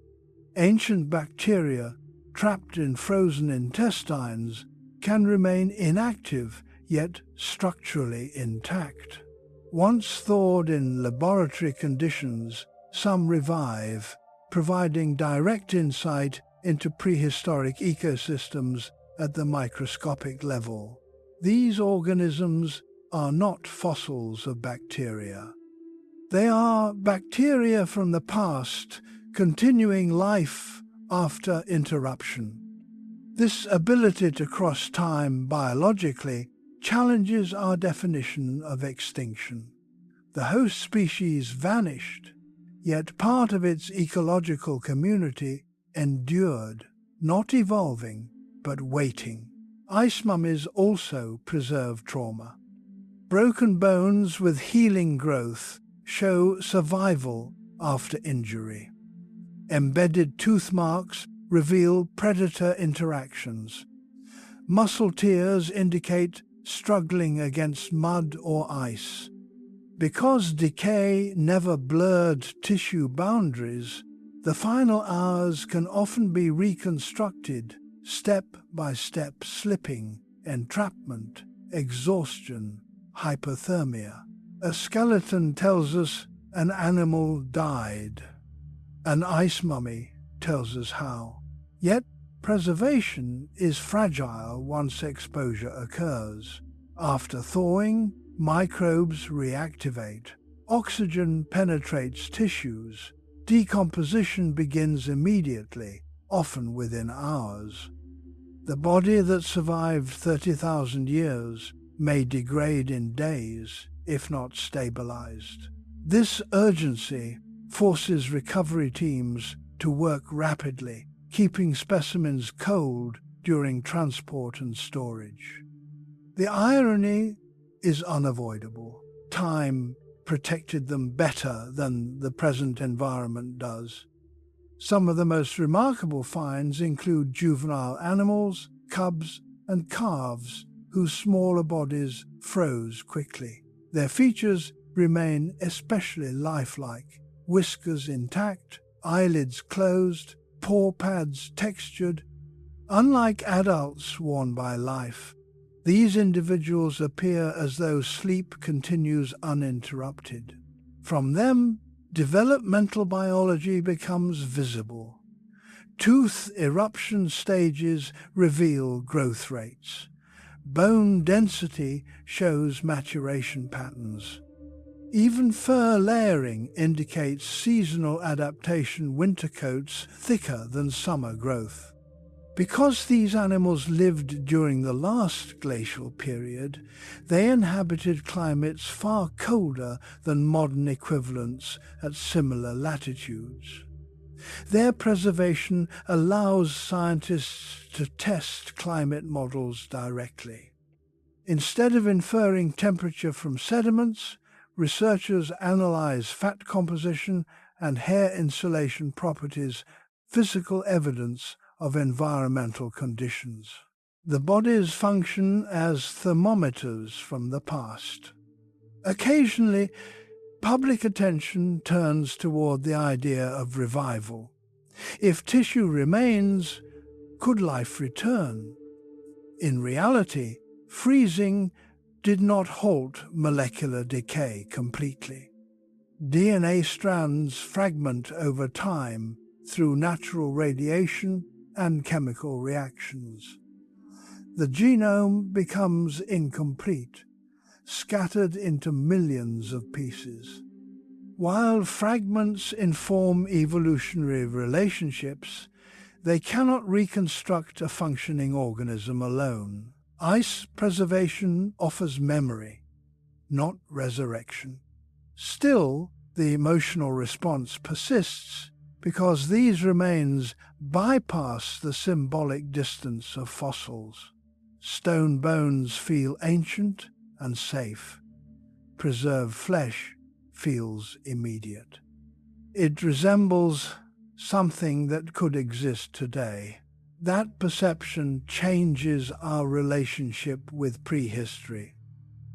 Ancient bacteria trapped in frozen intestines can remain inactive yet structurally intact. Once thawed in laboratory conditions, some revive, providing direct insight into prehistoric ecosystems at the microscopic level. These organisms are not fossils of bacteria. They are bacteria from the past, continuing life after interruption. This ability to cross time biologically challenges our definition of extinction. The host species vanished, yet part of its ecological community endured, not evolving, but waiting. Ice mummies also preserve trauma. Broken bones with healing growth show survival after injury. Embedded tooth marks reveal predator interactions. Muscle tears indicate struggling against mud or ice. Because decay never blurred tissue boundaries, the final hours can often be reconstructed, step by step slipping, entrapment, exhaustion, hypothermia. A skeleton tells us an animal died. An ice mummy tells us how. Yet preservation is fragile once exposure occurs. After thawing, microbes reactivate. Oxygen penetrates tissues. Decomposition begins immediately, often within hours. The body that survived 30,000 years may degrade in days, if not stabilized. This urgency forces recovery teams to work rapidly, keeping specimens cold during transport and storage. The irony is unavoidable. Time protected them better than the present environment does. Some of the most remarkable finds include juvenile animals, cubs, and calves whose smaller bodies froze quickly. Their features remain especially lifelike: whiskers intact, eyelids closed, paw pads textured. Unlike adults worn by life, these individuals appear as though sleep continues uninterrupted. From them, developmental biology becomes visible. Tooth eruption stages reveal growth rates. Bone density shows maturation patterns. Even fur layering indicates seasonal adaptation, winter coats thicker than summer growth. Because these animals lived during the last glacial period, they inhabited climates far colder than modern equivalents at similar latitudes. Their preservation allows scientists to test climate models directly. Instead of inferring temperature from sediments, researchers analyze fat composition and hair insulation properties, physical evidence of environmental conditions. The bodies function as thermometers from the past. Occasionally, public attention turns toward the idea of revival. If tissue remains, could life return? In reality, freezing did not halt molecular decay completely. DNA strands fragment over time through natural radiation and chemical reactions. The genome becomes incomplete, scattered into millions of pieces. While fragments inform evolutionary relationships, they cannot reconstruct a functioning organism alone. Ice preservation offers memory, not resurrection. Still, the emotional response persists because these remains bypass the symbolic distance of fossils. Stone bones feel ancient and safe. Preserved flesh feels immediate. It resembles something that could exist today. That perception changes our relationship with prehistory.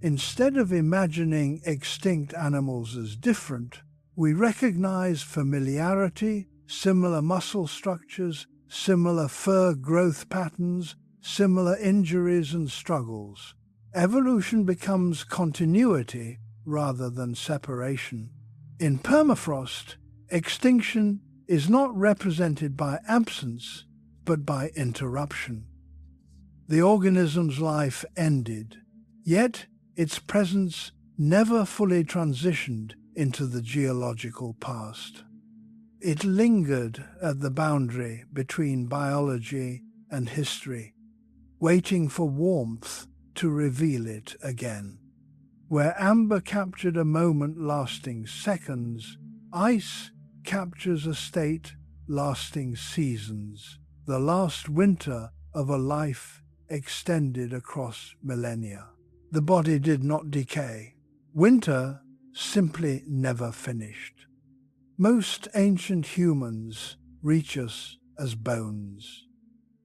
Instead of imagining extinct animals as different, we recognize familiarity, similar muscle structures, similar fur growth patterns, similar injuries and struggles. Evolution becomes continuity rather than separation. In permafrost, extinction is not represented by absence, but by interruption. The organism's life ended, yet its presence never fully transitioned into the geological past. It lingered at the boundary between biology and history, waiting for warmth to reveal it again. Where amber captured a moment lasting seconds, ice captures a state lasting seasons, the last winter of a life extended across millennia. The body did not decay. Winter simply never finished. Most ancient humans reach us as bones.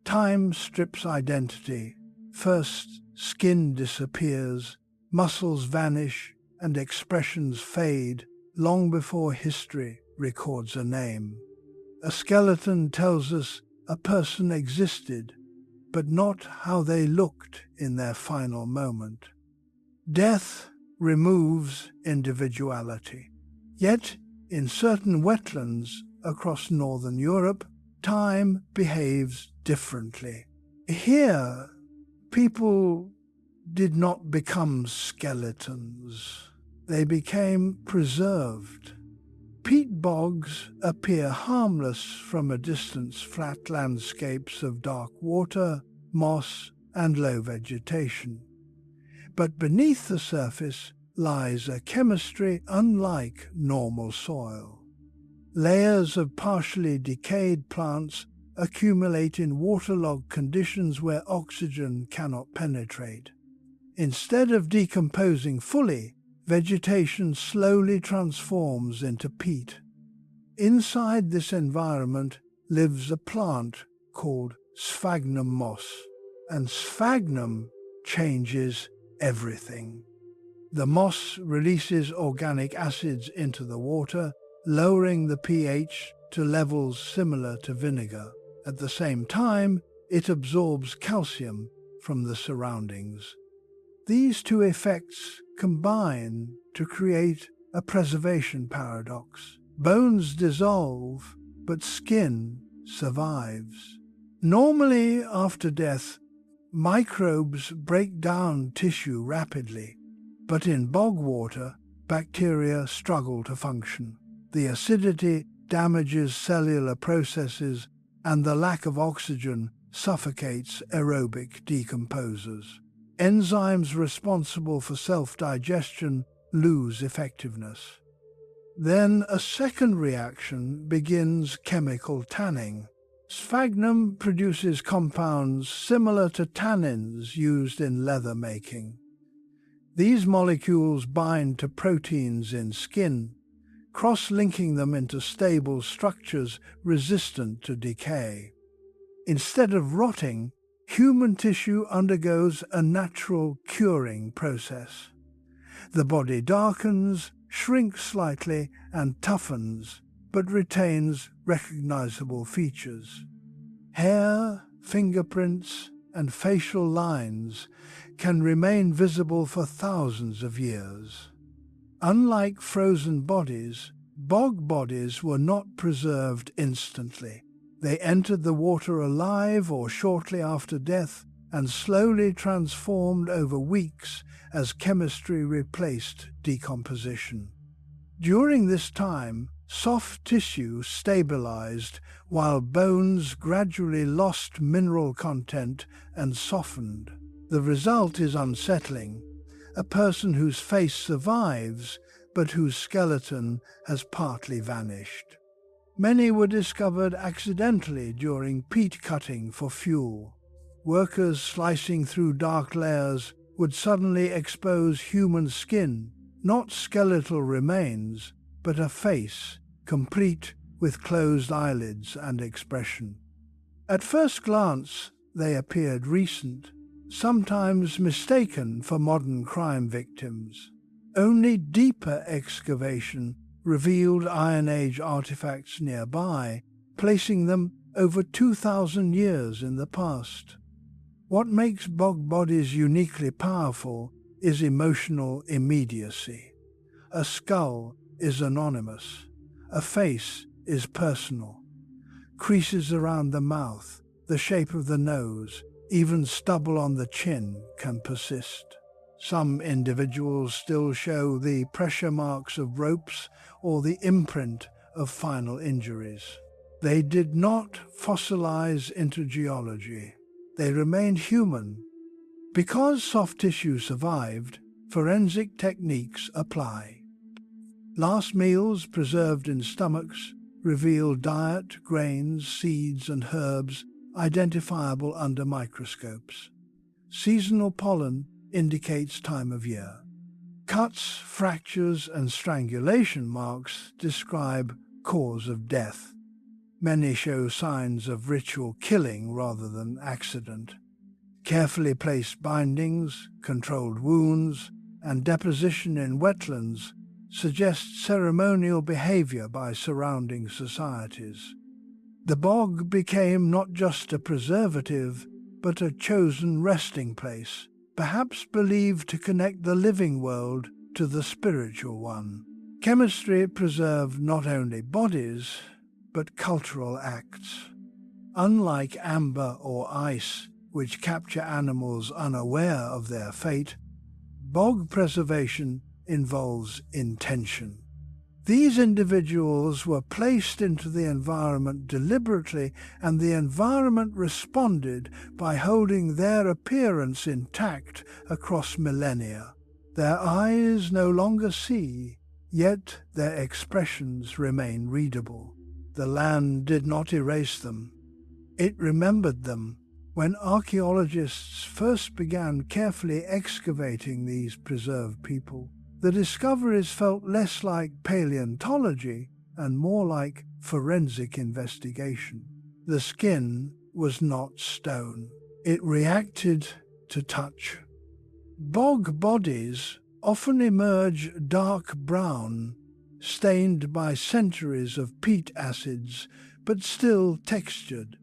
Time strips identity. First, skin disappears, muscles vanish, and expressions fade long before history records a name. A skeleton tells us a person existed, but not how they looked in their final moment. Death removes individuality. Yet, in certain wetlands across northern Europe, time behaves differently. Here, people did not become skeletons. They became preserved. Peat bogs appear harmless from a distance, flat landscapes of dark water, moss, and low vegetation. But beneath the surface lies a chemistry unlike normal soil. Layers of partially decayed plants accumulate in waterlogged conditions where oxygen cannot penetrate. Instead of decomposing fully, vegetation slowly transforms into peat. Inside this environment lives a plant called sphagnum moss, and sphagnum changes everything. The moss releases organic acids into the water, lowering the pH to levels similar to vinegar. At the same time, it absorbs calcium from the surroundings. These two effects combine to create a preservation paradox. Bones dissolve, but skin survives. Normally, after death, microbes break down tissue rapidly, but in bog water, bacteria struggle to function. The acidity damages cellular processes, and the lack of oxygen suffocates aerobic decomposers. Enzymes responsible for self-digestion lose effectiveness. Then a second reaction begins: chemical tanning. Sphagnum produces compounds similar to tannins used in leather making. These molecules bind to proteins in skin, cross-linking them into stable structures resistant to decay. Instead of rotting, human tissue undergoes a natural curing process. The body darkens, shrinks slightly, and toughens, but retains recognizable features. Hair, fingerprints, and facial lines can remain visible for thousands of years. Unlike frozen bodies, bog bodies were not preserved instantly. They entered the water alive or shortly after death and slowly transformed over weeks as chemistry replaced decomposition. During this time, soft tissue stabilized while bones gradually lost mineral content and softened. The result is unsettling: a person whose face survives but whose skeleton has partly vanished. Many were discovered accidentally during peat cutting for fuel. Workers slicing through dark layers would suddenly expose human skin, not skeletal remains, but a face, complete with closed eyelids and expression. At first glance, they appeared recent, sometimes mistaken for modern crime victims. Only deeper excavation revealed Iron Age artifacts nearby, placing them over 2,000 years in the past. What makes bog bodies uniquely powerful is emotional immediacy. A skull is anonymous. A face is personal. Creases around the mouth, the shape of the nose, even stubble on the chin can persist. Some individuals still show the pressure marks of ropes or the imprint of final injuries. They did not fossilize into geology. They remained human. Because soft tissue survived, forensic techniques apply. Last meals preserved in stomachs reveal diet, grains, seeds, and herbs identifiable under microscopes. Seasonal pollen indicates time of year. Cuts, fractures, and strangulation marks describe cause of death. Many show signs of ritual killing rather than accident. Carefully placed bindings, controlled wounds, and deposition in wetlands suggest ceremonial behavior by surrounding societies. The bog became not just a preservative, but a chosen resting place, perhaps believed to connect the living world to the spiritual one. Chemistry preserved not only bodies, but cultural acts. Unlike amber or ice, which capture animals unaware of their fate, bog preservation involves intention. These individuals were placed into the environment deliberately, and the environment responded by holding their appearance intact across millennia. Their eyes no longer see, yet their expressions remain readable. The land did not erase them. It remembered them. When archaeologists first began carefully excavating these preserved people, the discoveries felt less like paleontology and more like forensic investigation. The skin was not stone. It reacted to touch. Bog bodies often emerge dark brown, stained by centuries of peat acids, but still textured.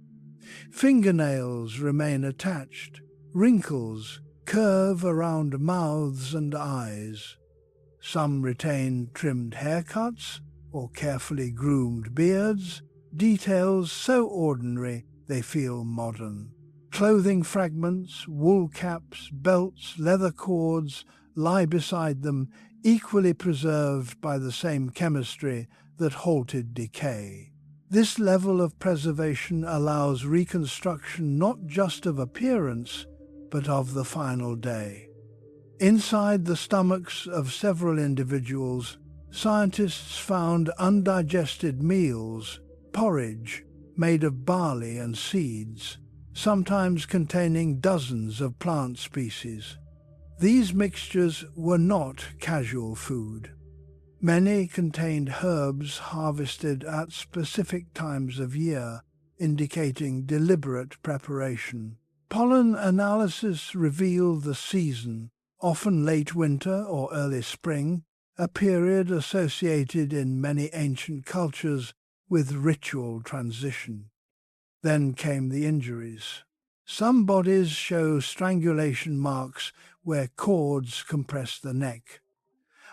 Fingernails remain attached. Wrinkles curve around mouths and eyes. Some retain trimmed haircuts or carefully groomed beards, details so ordinary they feel modern. Clothing fragments, wool caps, belts, leather cords lie beside them, equally preserved by the same chemistry that halted decay. This level of preservation allows reconstruction not just of appearance, but of the final day. Inside the stomachs of several individuals, scientists found undigested meals, porridge made of barley and seeds, sometimes containing dozens of plant species. These mixtures were not casual food. Many contained herbs harvested at specific times of year, indicating deliberate preparation. Pollen analysis revealed the season. often late winter or early spring, a period associated in many ancient cultures with ritual transition. Then came the injuries. Some bodies show strangulation marks where cords compress the neck.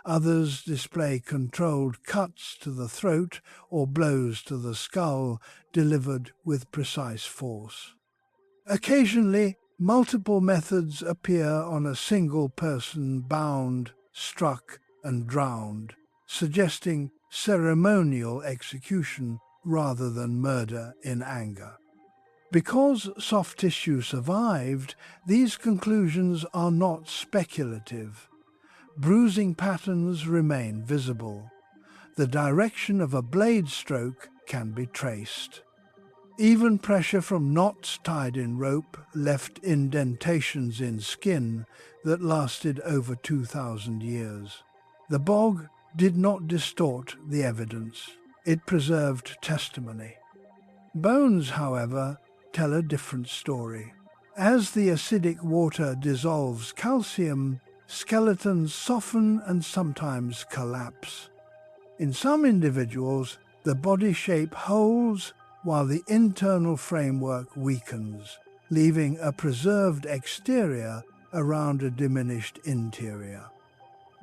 Others display controlled cuts to the throat or blows to the skull delivered with precise force. Occasionally, multiple methods appear on a single person bound, struck, and drowned, suggesting ceremonial execution rather than murder in anger. Because soft tissue survived, these conclusions are not speculative. Bruising patterns remain visible. The direction of a blade stroke can be traced. Even pressure from knots tied in rope left indentations in skin that lasted over 2,000 years. The bog did not distort the evidence. It preserved testimony. Bones, however, tell a different story. As the acidic water dissolves calcium, skeletons soften and sometimes collapse. In some individuals, the body shape holds while the internal framework weakens, leaving a preserved exterior around a diminished interior.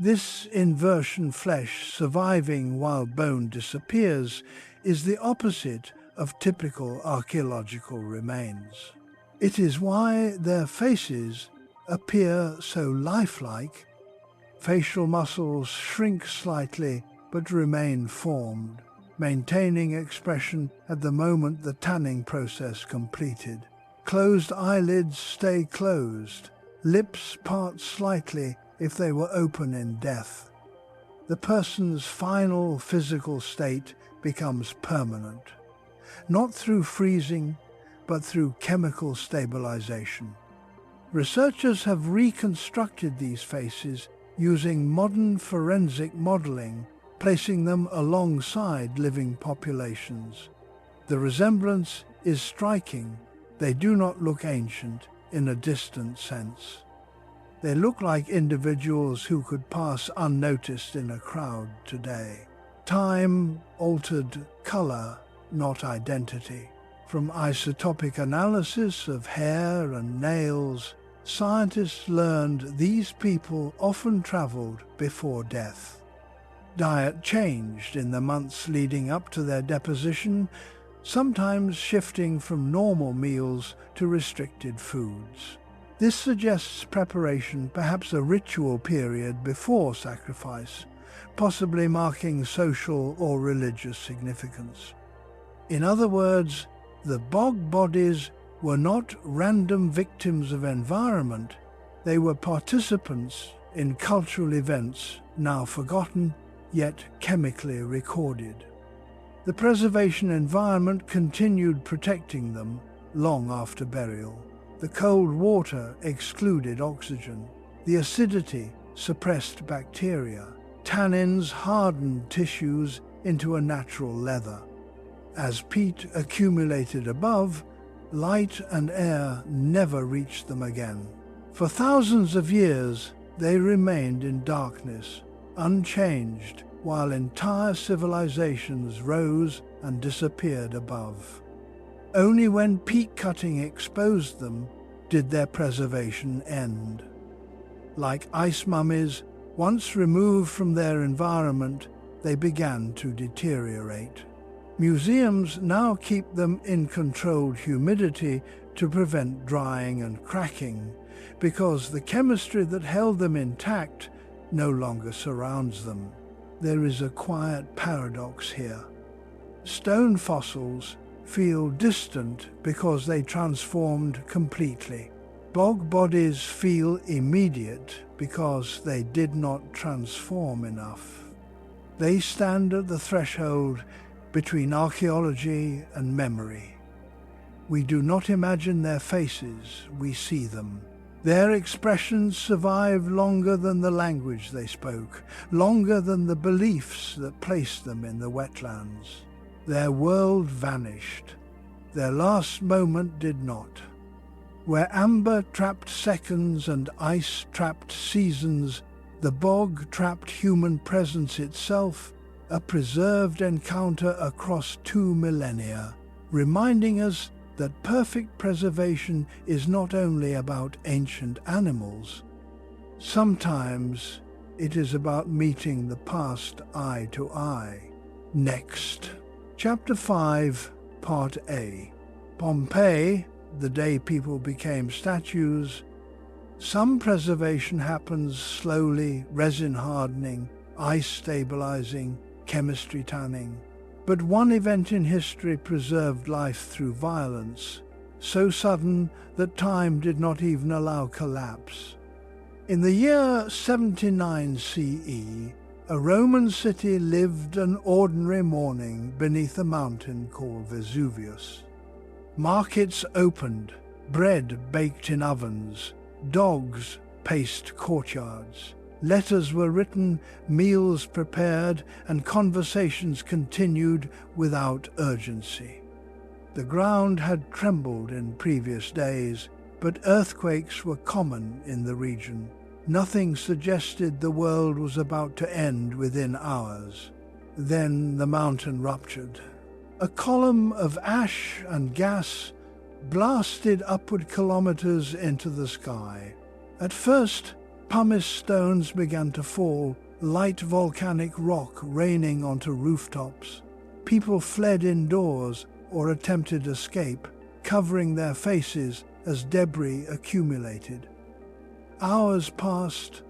This inversion flesh surviving while bone disappears is the opposite of typical archaeological remains. It is why their faces appear so lifelike. Facial muscles shrink slightly but remain formed, maintaining expression at the moment the tanning process completed. Closed eyelids stay closed. Lips part slightly if they were open in death. The person's final physical state becomes permanent, not through freezing, but through chemical stabilization. Researchers have reconstructed these faces using modern forensic modeling, placing them alongside living populations. The resemblance is striking. They do not look ancient in a distant sense. They look like individuals who could pass unnoticed in a crowd today. Time altered color, not identity. From isotopic analysis of hair and nails, scientists learned these people often traveled before death. Diet changed in the months leading up to their deposition, sometimes shifting from normal meals to restricted foods. This suggests preparation, perhaps a ritual period before sacrifice, possibly marking social or religious significance. In other words, the bog bodies were not random victims of environment, they were participants in cultural events now forgotten, yet chemically recorded. The preservation environment continued protecting them long after burial. The cold water excluded oxygen. The acidity suppressed bacteria. Tannins hardened tissues into a natural leather. As peat accumulated above, light and air never reached them again. For thousands of years, they remained in darkness, unchanged, while entire civilizations rose and disappeared above. Only when peat cutting exposed them did their preservation end. Like ice mummies, once removed from their environment, they began to deteriorate. Museums now keep them in controlled humidity to prevent drying and cracking, because the chemistry that held them intact no longer surrounds them. There is a quiet paradox here. Stone fossils feel distant because they transformed completely. Bog bodies feel immediate because they did not transform enough. They stand at the threshold between archaeology and memory. We do not imagine their faces, we see them. Their expressions survive longer than the language they spoke, longer than the beliefs that placed them in the wetlands. Their world vanished. Their last moment did not. Where amber trapped seconds and ice trapped seasons, the bog trapped human presence itself, a preserved encounter across 2 millennia, reminding us that perfect preservation is not only about ancient animals. Sometimes it is about meeting the past eye to eye. Next, Chapter 5, Part A. Pompeii, the day people became statues. Some preservation happens slowly, resin hardening, ice stabilizing, chemistry tanning. But one event in history preserved life through violence, so sudden that time did not even allow collapse. In the year 79 CE, a Roman city lived an ordinary morning beneath a mountain called Vesuvius. Markets opened, bread baked in ovens, dogs paced courtyards. Letters were written, meals prepared, and conversations continued without urgency. The ground had trembled in previous days, but earthquakes were common in the region. Nothing suggested the world was about to end within hours. Then the mountain ruptured. A column of ash and gas blasted upward kilometers into the sky. At first, pumice stones began to fall, light volcanic rock raining onto rooftops. People fled indoors or attempted escape, covering their faces as debris accumulated. Hours passed.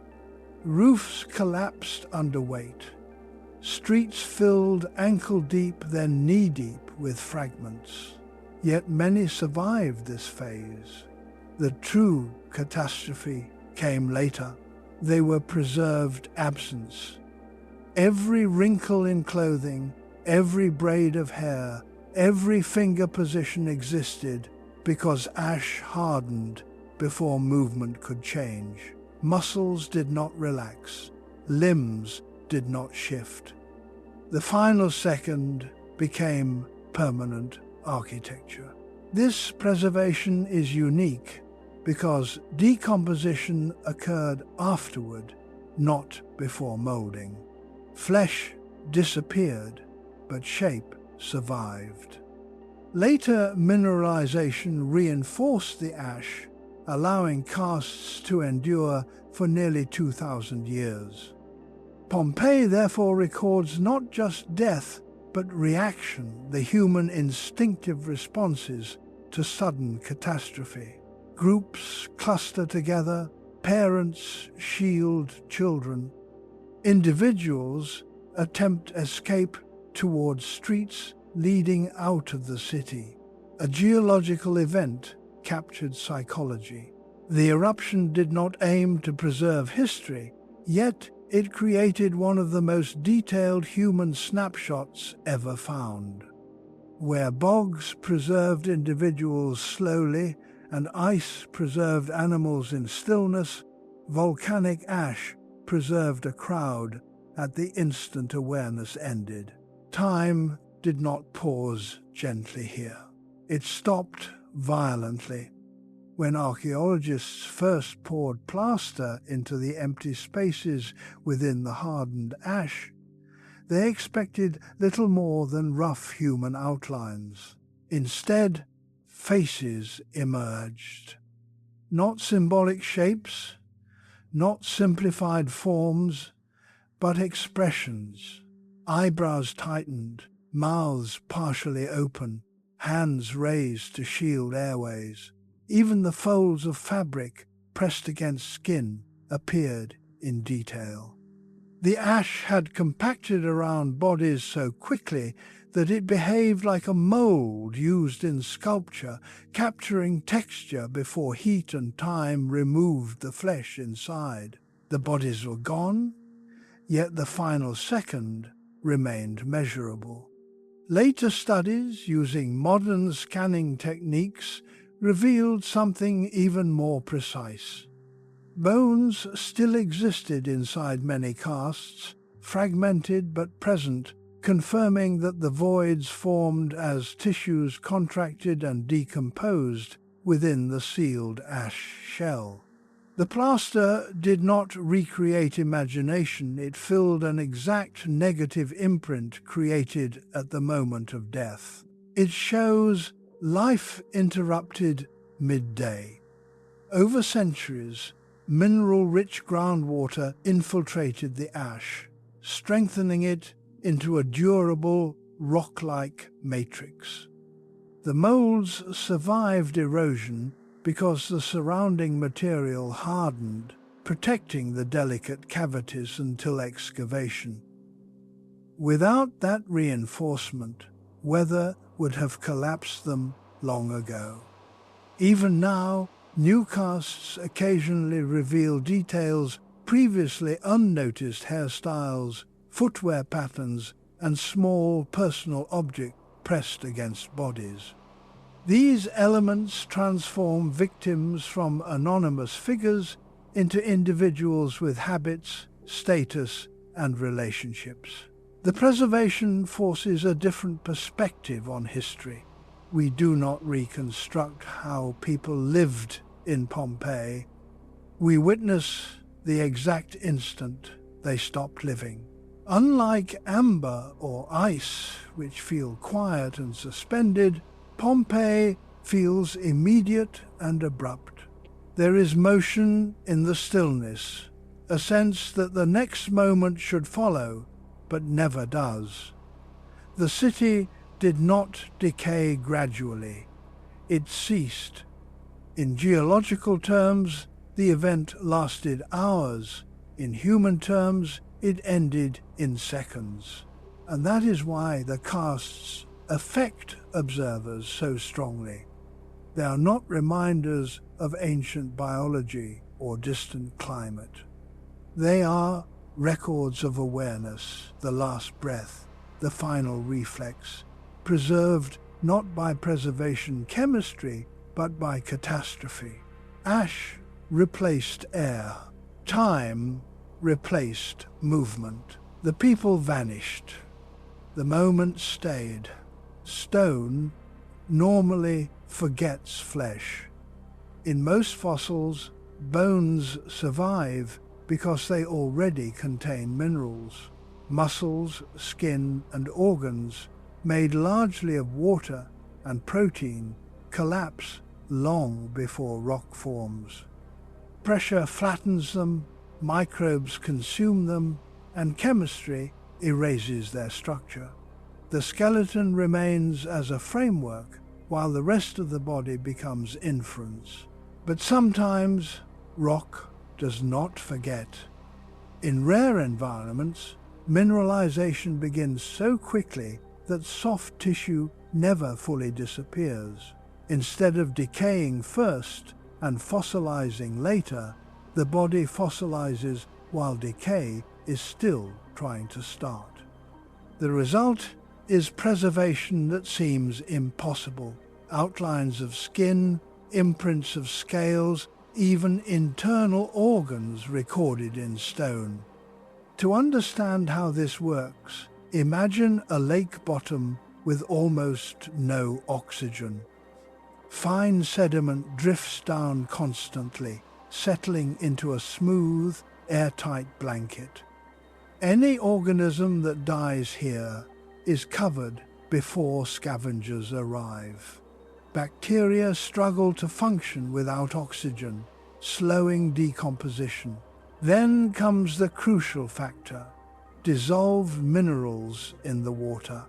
Roofs collapsed under weight. Streets filled ankle-deep, then knee-deep with fragments. Yet many survived this phase. The true catastrophe came later. They were preserved absence. Every wrinkle in clothing, every braid of hair, every finger position existed because ash hardened before movement could change. Muscles did not relax. Limbs did not shift. The final second became permanent architecture. This preservation is unique because decomposition occurred afterward, not before molding. Flesh disappeared, but shape survived. Later mineralization reinforced the ash, allowing casts to endure for nearly 2,000 years. Pompeii therefore records not just death, but reaction, the human instinctive responses to sudden catastrophe. Groups cluster together, parents shield children. Individuals attempt escape towards streets leading out of the city. A geological event captured psychology. The eruption did not aim to preserve history, yet it created one of the most detailed human snapshots ever found. Where bogs preserved individuals slowly and ice preserved animals in stillness, volcanic ash preserved a crowd at the instant awareness ended. Time did not pause gently here. It stopped violently. When archaeologists first poured plaster into the empty spaces within the hardened ash, they expected little more than rough human outlines. Instead, faces emerged. Not symbolic shapes, not simplified forms, but expressions. Eyebrows tightened, mouths partially open, hands raised to shield airways. Even the folds of fabric pressed against skin appeared in detail. The ash had compacted around bodies so quickly that it behaved like a mold used in sculpture, capturing texture before heat and time removed the flesh inside. The bodies were gone, yet the final second remained measurable. Later studies using modern scanning techniques revealed something even more precise. Bones still existed inside many casts, fragmented but present, confirming that the voids formed as tissues contracted and decomposed within the sealed ash shell. The plaster did not recreate imagination, it filled an exact negative imprint created at the moment of death. It shows life interrupted midday. Over centuries, mineral-rich groundwater infiltrated the ash, strengthening it into a durable, rock-like matrix. The molds survived erosion because the surrounding material hardened, protecting the delicate cavities until excavation. Without that reinforcement, weather would have collapsed them long ago. Even now, new casts occasionally reveal details previously unnoticed: hairstyles, footwear patterns, and small personal objects pressed against bodies. These elements transform victims from anonymous figures into individuals with habits, status, and relationships. The preservation forces a different perspective on history. We do not reconstruct how people lived in Pompeii. We witness the exact instant they stopped living. Unlike amber or ice, which feel quiet and suspended, Pompeii feels immediate and abrupt. There is motion in the stillness, a sense that the next moment should follow, but never does. The city did not decay gradually. It ceased. In geological terms, the event lasted hours. In human terms, it ended in seconds. And that is why the casts affect observers so strongly. They are not reminders of ancient biology or distant climate. They are records of awareness, the last breath, the final reflex, preserved not by preservation chemistry, but by catastrophe. Ash replaced air. Time replaced movement. The people vanished. The moment stayed. Stone normally forgets flesh. In most fossils, bones survive because they already contain minerals. Muscles, skin, and organs, made largely of water and protein, collapse long before rock forms. Pressure flattens them, microbes consume them, and chemistry erases their structure. The skeleton remains as a framework, while the rest of the body becomes inference. But sometimes rock does not forget. In rare environments, mineralization begins so quickly that soft tissue never fully disappears. Instead of decaying first and fossilizing later, the body fossilizes while decay is still trying to start. The result is preservation that seems impossible. Outlines of skin, imprints of scales, even internal organs recorded in stone. To understand how this works, imagine a lake bottom with almost no oxygen. Fine sediment drifts down constantly, settling into a smooth, airtight blanket. Any organism that dies here is covered before scavengers arrive. Bacteria struggle to function without oxygen, slowing decomposition. Then comes the crucial factor: dissolved minerals in the water.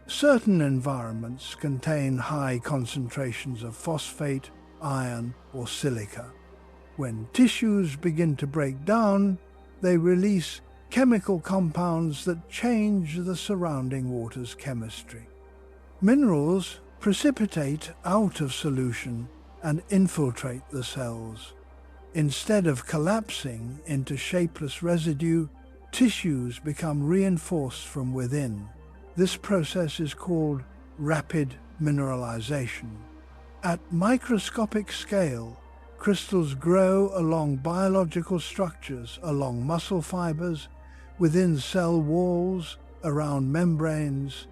Certain environments contain high concentrations of phosphate, iron, or silica. When tissues begin to break down, they release chemical compounds that change the surrounding water's chemistry. Minerals precipitate out of solution and infiltrate the cells. Instead of collapsing into shapeless residue, tissues become reinforced from within. This process is called rapid mineralization. At microscopic scale, crystals grow along biological structures, along muscle fibers, within cell walls, around membranes.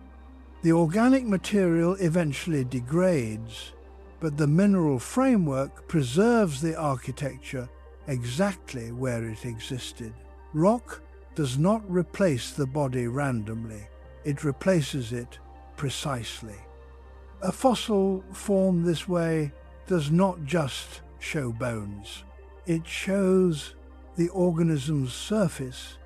The organic material eventually degrades. but the mineral framework preserves the architecture exactly where it existed. Rock does not replace the body randomly, it replaces it precisely. A fossil formed this way does not just show bones, it shows the organism's surface.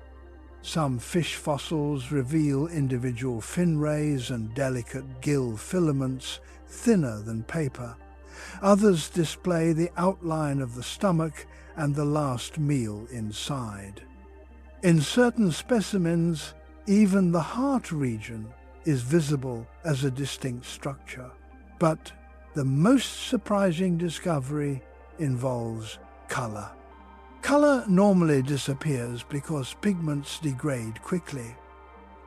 Some fish fossils reveal individual fin rays and delicate gill filaments thinner than paper. Others display the outline of the stomach and the last meal inside. In certain specimens, even the heart region is visible as a distinct structure. But the most surprising discovery involves color. Color normally disappears because pigments degrade quickly.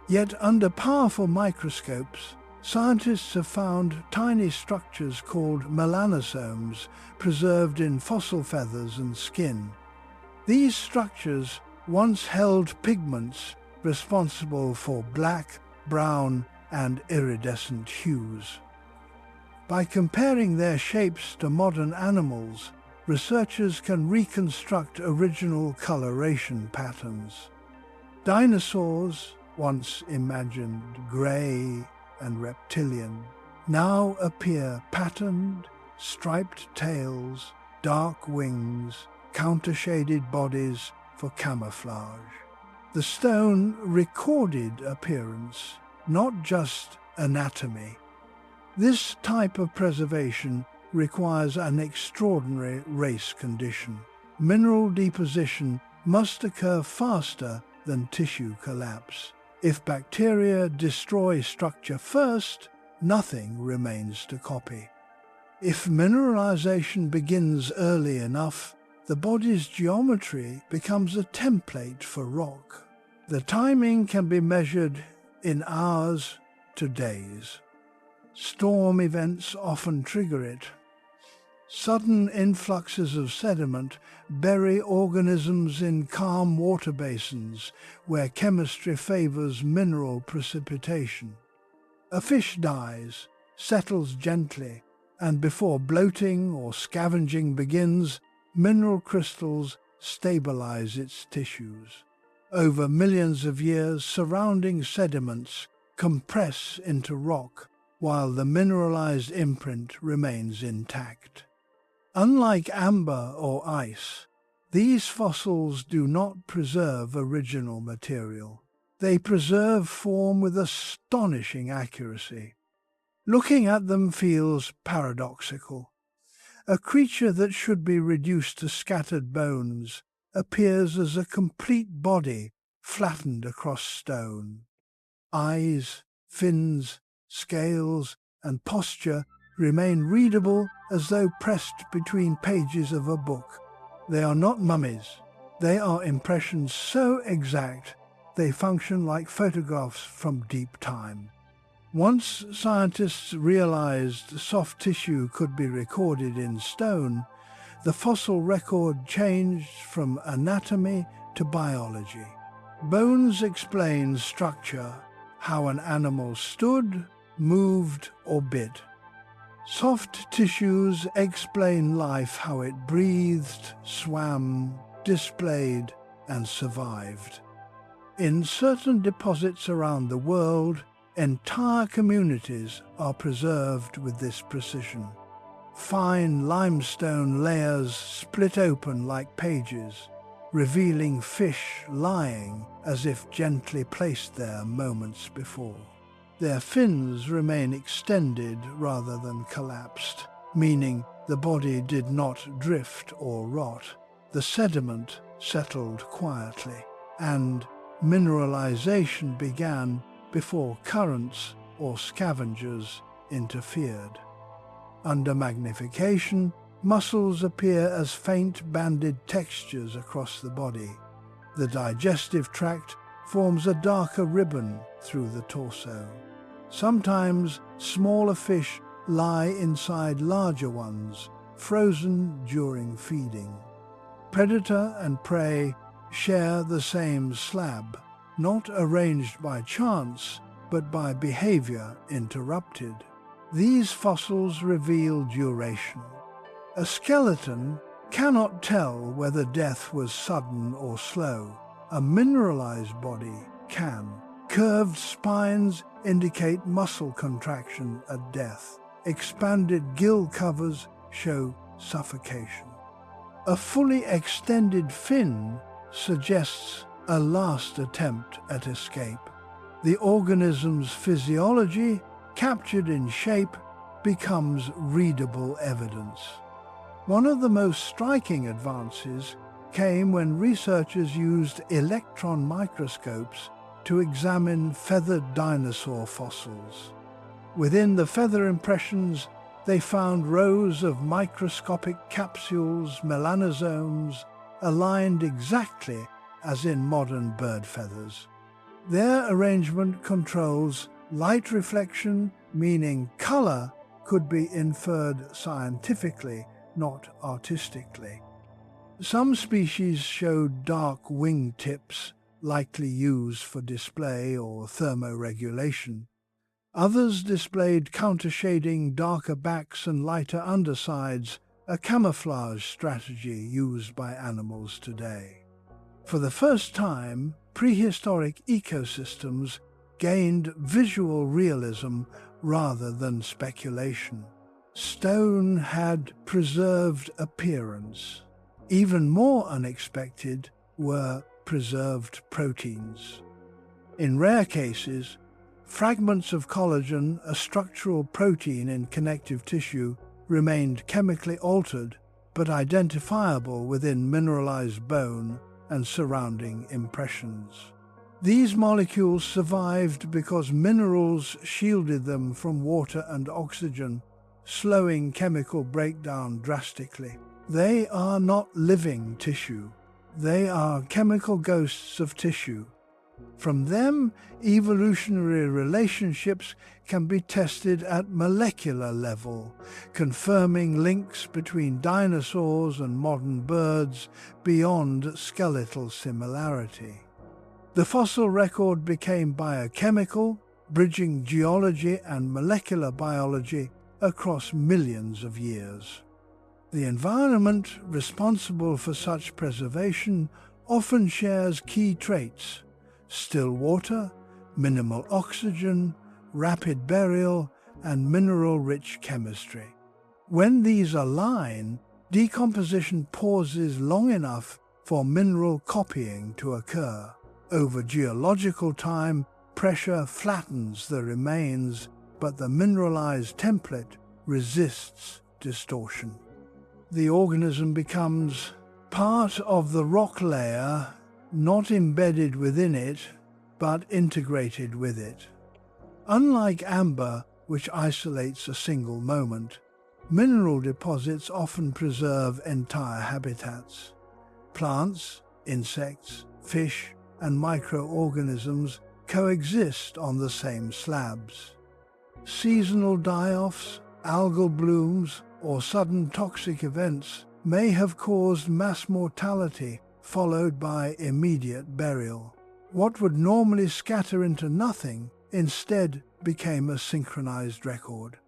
Yet under powerful microscopes, scientists have found tiny structures called melanosomes preserved in fossil feathers and skin. These structures once held pigments responsible for black, brown, and iridescent hues. By comparing their shapes to modern animals, researchers can reconstruct original coloration patterns. Dinosaurs, once imagined grey and reptilian, now appear patterned, striped tails, dark wings, counter-shaded bodies for camouflage. The stone recorded appearance, not just anatomy. This type of preservation requires an extraordinary race condition. Mineral deposition must occur faster than tissue collapse. If bacteria destroy structure first, nothing remains to copy. If mineralization begins early enough, the body's geometry becomes a template for rock. The timing can be measured in hours to days. Storm events often trigger it. Sudden influxes of sediment bury organisms in calm water basins where chemistry favors mineral precipitation. A fish dies, settles gently, and before bloating or scavenging begins, mineral crystals stabilize its tissues. Over millions of years, surrounding sediments compress into rock while the mineralized imprint remains intact. Unlike amber or ice, these fossils do not preserve original material. They preserve form with astonishing accuracy. Looking at them feels paradoxical. A creature that should be reduced to scattered bones appears as a complete body flattened across stone. Eyes, fins, scales, and posture remain readable as though pressed between pages of a book. They are not mummies. They are impressions so exact they function like photographs from deep time. Once scientists realized soft tissue could be recorded in stone, the fossil record changed from anatomy to biology. Bones explain structure, how an animal stood, moved, or bit. Soft tissues explain life, how it breathed, swam, displayed, and survived. In certain deposits around the world, entire communities are preserved with this precision. Fine limestone layers split open like pages, revealing fish lying as if gently placed there moments before. Their fins remain extended rather than collapsed, meaning the body did not drift or rot. The sediment settled quietly, and mineralization began before currents or scavengers interfered. Under magnification, muscles appear as faint banded textures across the body. The digestive tract forms a darker ribbon through the torso. Sometimes smaller fish lie inside larger ones, frozen during feeding. Predator and prey share the same slab, not arranged by chance, but by behavior interrupted. These fossils reveal duration. A skeleton cannot tell whether death was sudden or slow. A mineralized body can. Curved spines indicate muscle contraction at death. Expanded gill covers show suffocation. A fully extended fin suggests a last attempt at escape. The organism's physiology, captured in shape, becomes readable evidence. One of the most striking advances came when researchers used electron microscopes to examine feathered dinosaur fossils. Within the feather impressions, they found rows of microscopic capsules, melanosomes, aligned exactly as in modern bird feathers. Their arrangement controls light reflection, meaning color could be inferred scientifically, not artistically. Some species showed dark wing tips, likely used for display or thermoregulation. Others displayed countershading, darker backs and lighter undersides, a camouflage strategy used by animals today. For the first time, prehistoric ecosystems gained visual realism rather than speculation. Stone had preserved appearance. Even more unexpected were preserved proteins. In rare cases, fragments of collagen, a structural protein in connective tissue, remained chemically altered but identifiable within mineralized bone and surrounding impressions. These molecules survived because minerals shielded them from water and oxygen, slowing chemical breakdown drastically. They are not living tissue. They are chemical ghosts of tissue. From them, evolutionary relationships can be tested at molecular level, confirming links between dinosaurs and modern birds beyond skeletal similarity. The fossil record became biochemical, bridging geology and molecular biology across millions of years. The environment responsible for such preservation often shares key traits: still water, minimal oxygen, rapid burial, and mineral-rich chemistry. When these align, decomposition pauses long enough for mineral copying to occur. Over geological time, pressure flattens the remains, but the mineralized template resists distortion. The organism becomes part of the rock layer, not embedded within it, but integrated with it. Unlike amber, which isolates a single moment, mineral deposits often preserve entire habitats. Plants, insects, fish, and microorganisms coexist on the same slabs. Seasonal die-offs, algal blooms, or sudden toxic events may have caused mass mortality followed by immediate burial. What would normally scatter into nothing instead became a synchronized record.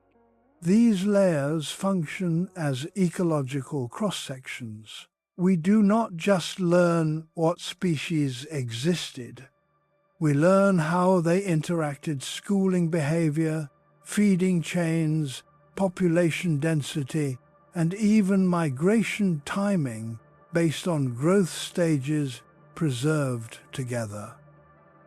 These layers function as ecological cross-sections. We do not just learn what species existed. We learn how they interacted: schooling behavior, feeding chains, population density, and even migration timing based on growth stages preserved together.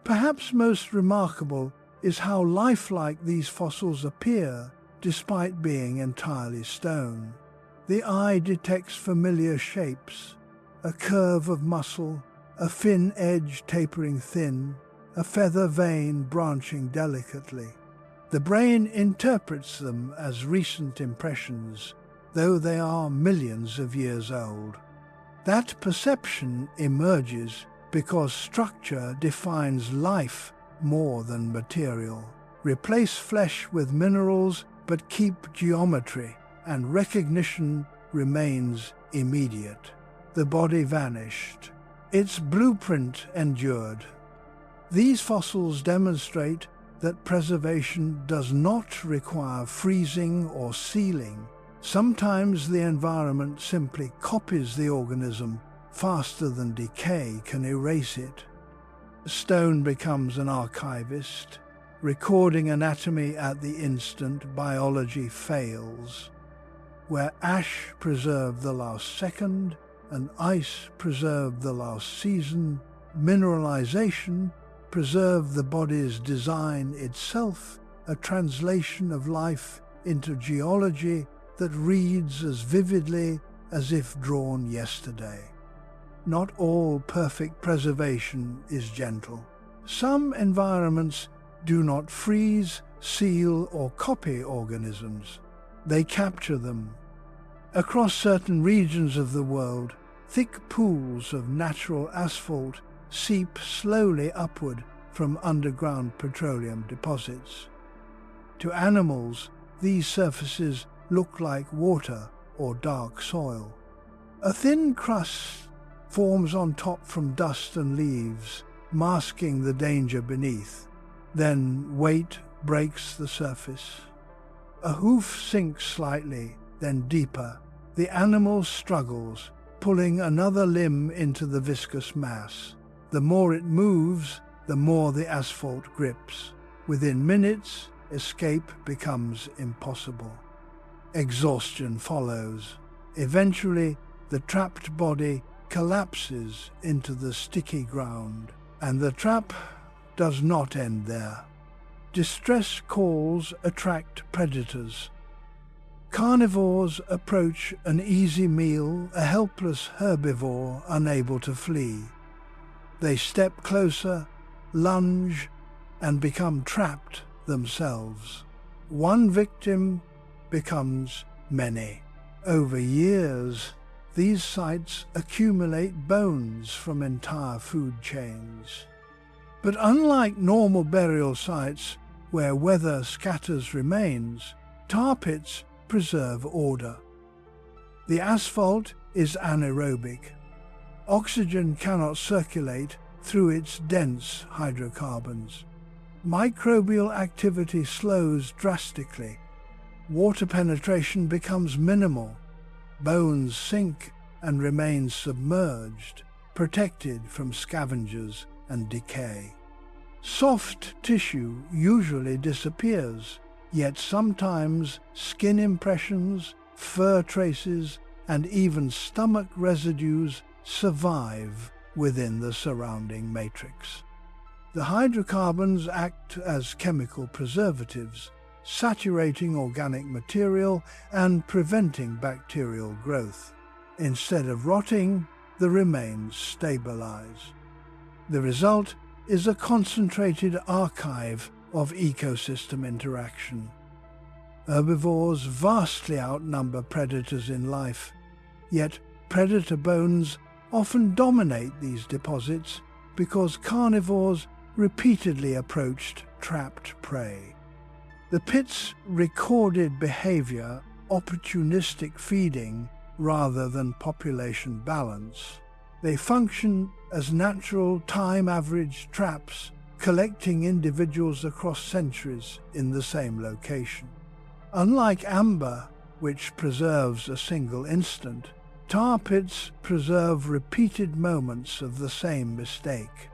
Perhaps most remarkable is how lifelike these fossils appear despite being entirely stone. The eye detects familiar shapes: a curve of muscle, a fin edge tapering thin, a feather vein branching delicately. The brain interprets them as recent impressions, though they are millions of years old. That perception emerges because structure defines life more than material. Replace flesh with minerals, but keep geometry, and recognition remains immediate. The body vanished. Its blueprint endured. These fossils demonstrate that preservation does not require freezing or sealing. Sometimes the environment simply copies the organism faster than decay can erase it. Stone becomes an archivist, recording anatomy at the instant biology fails. Where ash preserved the last second and ice preserved the last season, mineralization preserved the body's design itself, a translation of life into geology that reads as vividly as if drawn yesterday. Not all perfect preservation is gentle. Some environments do not freeze, seal, or copy organisms. They capture them. Across certain regions of the world, thick pools of natural asphalt seep slowly upward from underground petroleum deposits. To animals, these surfaces look like water or dark soil. A thin crust forms on top from dust and leaves, masking the danger beneath. Then weight breaks the surface. A hoof sinks slightly, then deeper. The animal struggles, pulling another limb into the viscous mass. The more it moves, the more the asphalt grips. Within minutes, escape becomes impossible. Exhaustion follows. Eventually, the trapped body collapses into the sticky ground, and the trap does not end there. Distress calls attract predators. Carnivores approach an easy meal, a helpless herbivore unable to flee. They step closer, lunge, and become trapped themselves. One victim becomes many. Over years, these sites accumulate bones from entire food chains. But unlike normal burial sites where weather scatters remains, tar pits preserve order. The asphalt is anaerobic. Oxygen cannot circulate through its dense hydrocarbons. Microbial activity slows drastically. Water penetration becomes minimal. Bones sink and remain submerged, protected from scavengers and decay. Soft tissue usually disappears, yet sometimes skin impressions, fur traces, and even stomach residues survive within the surrounding matrix. The hydrocarbons act as chemical preservatives, saturating organic material and preventing bacterial growth. Instead of rotting, the remains stabilize. The result is a concentrated archive of ecosystem interaction. Herbivores vastly outnumber predators in life, yet predator bones often dominate these deposits because carnivores repeatedly approached trapped prey. The pits recorded behavior, opportunistic feeding rather than population balance. They function as natural time-average traps, collecting individuals across centuries in the same location. Unlike amber, which preserves a single instant, tar pits preserve repeated moments of the same mistake.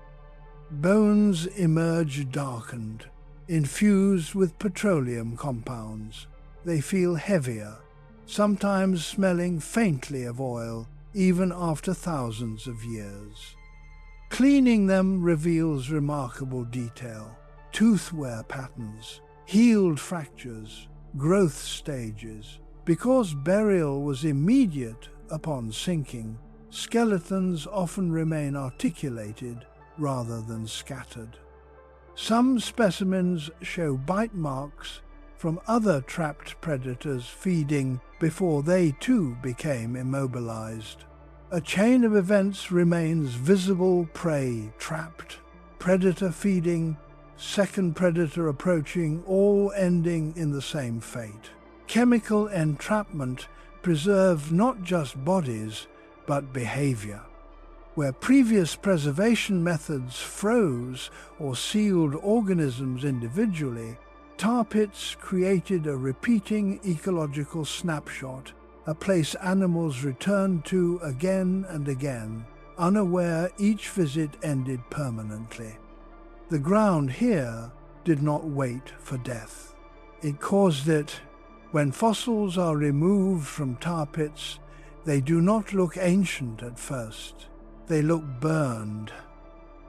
Bones emerge darkened, infused with petroleum compounds. They feel heavier, sometimes smelling faintly of oil, even after thousands of years. Cleaning them reveals remarkable detail: tooth wear patterns, healed fractures, growth stages. Because burial was immediate upon sinking, skeletons often remain articulated rather than scattered. Some specimens show bite marks from other trapped predators feeding before they too became immobilized. A chain of events remains visible: prey trapped, predator feeding, second predator approaching, all ending in the same fate. Chemical entrapment preserved not just bodies, but behavior. Where previous preservation methods froze or sealed organisms individually, tar pits created a repeating ecological snapshot, a place animals returned to again and again, unaware each visit ended permanently. The ground here did not wait for death. It caused it. When fossils are removed from tar pits, they do not look ancient at first. They look burned.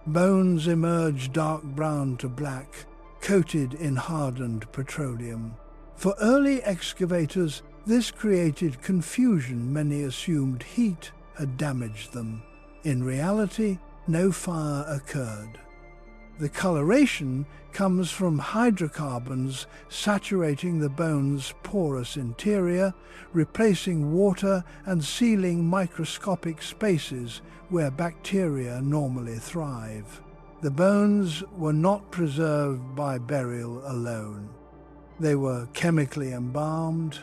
Bones emerge dark brown to black, coated in hardened petroleum. For early excavators, this created confusion. Many assumed heat had damaged them. In reality, no fire occurred. The coloration comes from hydrocarbons saturating the bone's porous interior, replacing water and sealing microscopic spaces where bacteria normally thrive. The bones were not preserved by burial alone. They were chemically embalmed.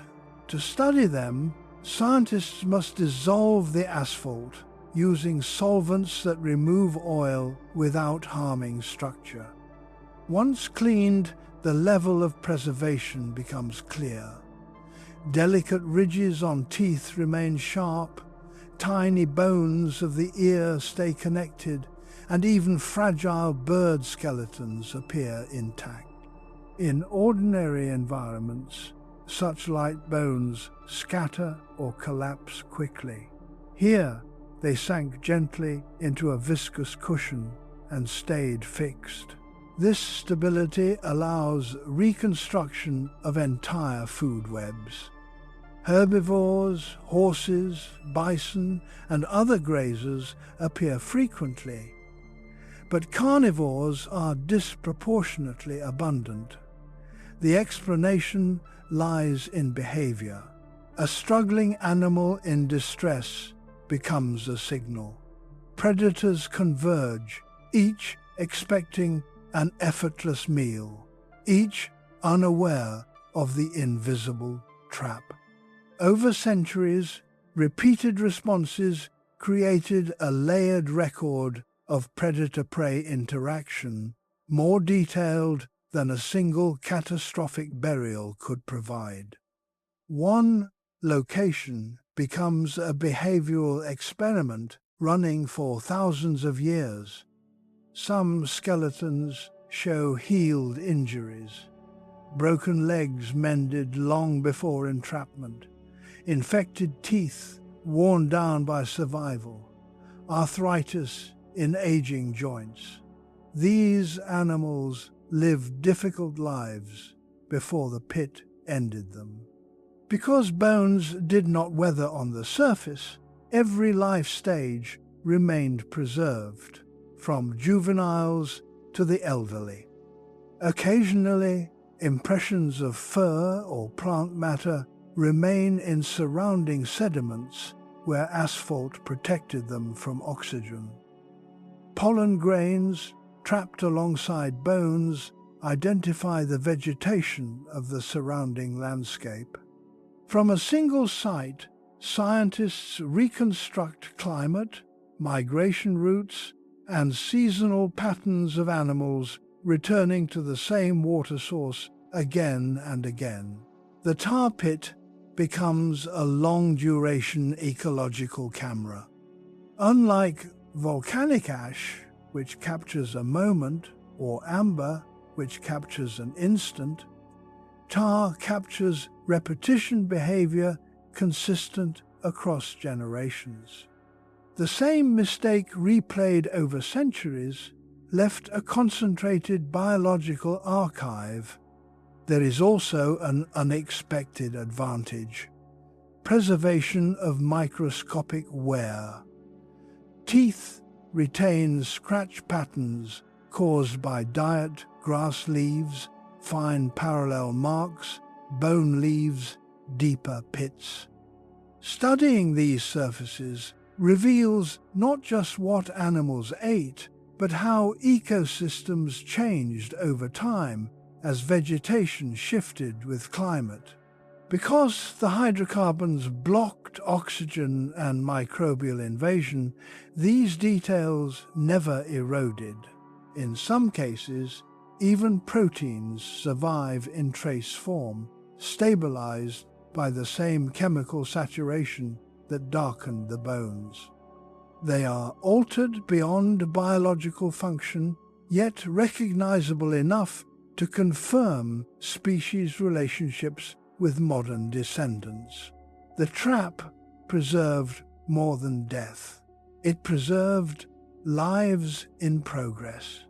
To study them, scientists must dissolve the asphalt using solvents that remove oil without harming structure. Once cleaned, the level of preservation becomes clear. Delicate ridges on teeth remain sharp, tiny bones of the ear stay connected, and even fragile bird skeletons appear intact. In ordinary environments, such light bones scatter or collapse quickly. Here, they sank gently into a viscous cushion and stayed fixed. This stability allows reconstruction of entire food webs. Herbivores, horses, bison, and other grazers appear frequently, but carnivores are disproportionately abundant. The explanation lies in behavior. A struggling animal in distress becomes a signal. Predators converge, each expecting an effortless meal, each unaware of the invisible trap. Over centuries, repeated responses created a layered record of predator-prey interaction, more detailed than a single catastrophic burial could provide. One location becomes a behavioral experiment running for thousands of years. Some skeletons show healed injuries, broken legs mended long before entrapment, infected teeth worn down by survival, arthritis in aging joints. These animals lived difficult lives before the pit ended them. Because bones did not weather on the surface, every life stage remained preserved, from juveniles to the elderly. Occasionally, impressions of fur or plant matter remain in surrounding sediments where asphalt protected them from oxygen. Pollen grains, trapped alongside bones, identify the vegetation of the surrounding landscape. From a single site, scientists reconstruct climate, migration routes, and seasonal patterns of animals returning to the same water source again and again. The tar pit becomes a long-duration ecological camera. Unlike volcanic ash, which captures a moment, or amber, which captures an instant, tar captures repetition behavior consistent across generations. The same mistake replayed over centuries left a concentrated biological archive. There is also an unexpected advantage: preservation of microscopic wear. Teeth retain scratch patterns caused by diet, grass leaves, fine parallel marks, bone leaves, deeper pits. Studying these surfaces reveals not just what animals ate, but how ecosystems changed over time as vegetation shifted with climate. Because the hydrocarbons blocked trapped oxygen and microbial invasion, these details never eroded. In some cases, even proteins survive in trace form, stabilized by the same chemical saturation that darkened the bones. They are altered beyond biological function, yet recognizable enough to confirm species relationships with modern descendants. The trap preserved more than death. It preserved lives in progress.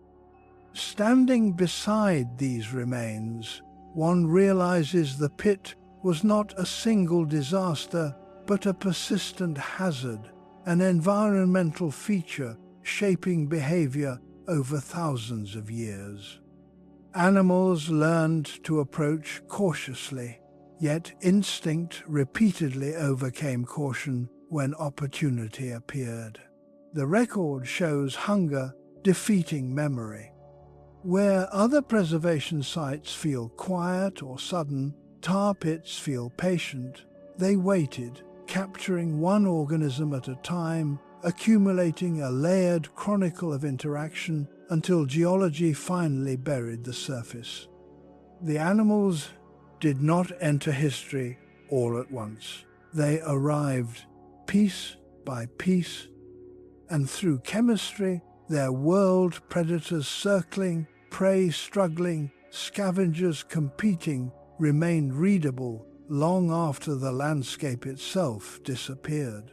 Standing beside these remains, one realizes the pit was not a single disaster, but a persistent hazard, an environmental feature shaping behavior over thousands of years. Animals learned to approach cautiously, yet instinct repeatedly overcame caution when opportunity appeared. The record shows hunger defeating memory. Where other preservation sites feel quiet or sudden, tar pits feel patient. They waited, capturing one organism at a time, accumulating a layered chronicle of interaction until geology finally buried the surface. The animals did not enter history all at once. They arrived piece by piece, and through chemistry, their world, predators circling, prey struggling, scavengers competing, remained readable long after the landscape itself disappeared.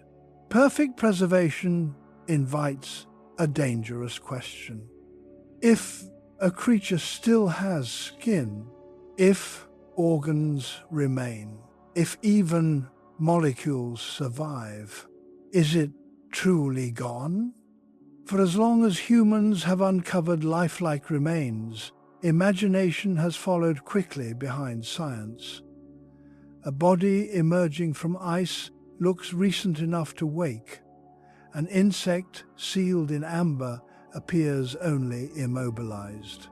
Perfect preservation invites a dangerous question. If a creature still has skin, if organs remain, if even molecules survive, is it truly gone? For as long as humans have uncovered lifelike remains, imagination has followed quickly behind science. A body emerging from ice looks recent enough to wake. An insect sealed in amber appears only immobilized.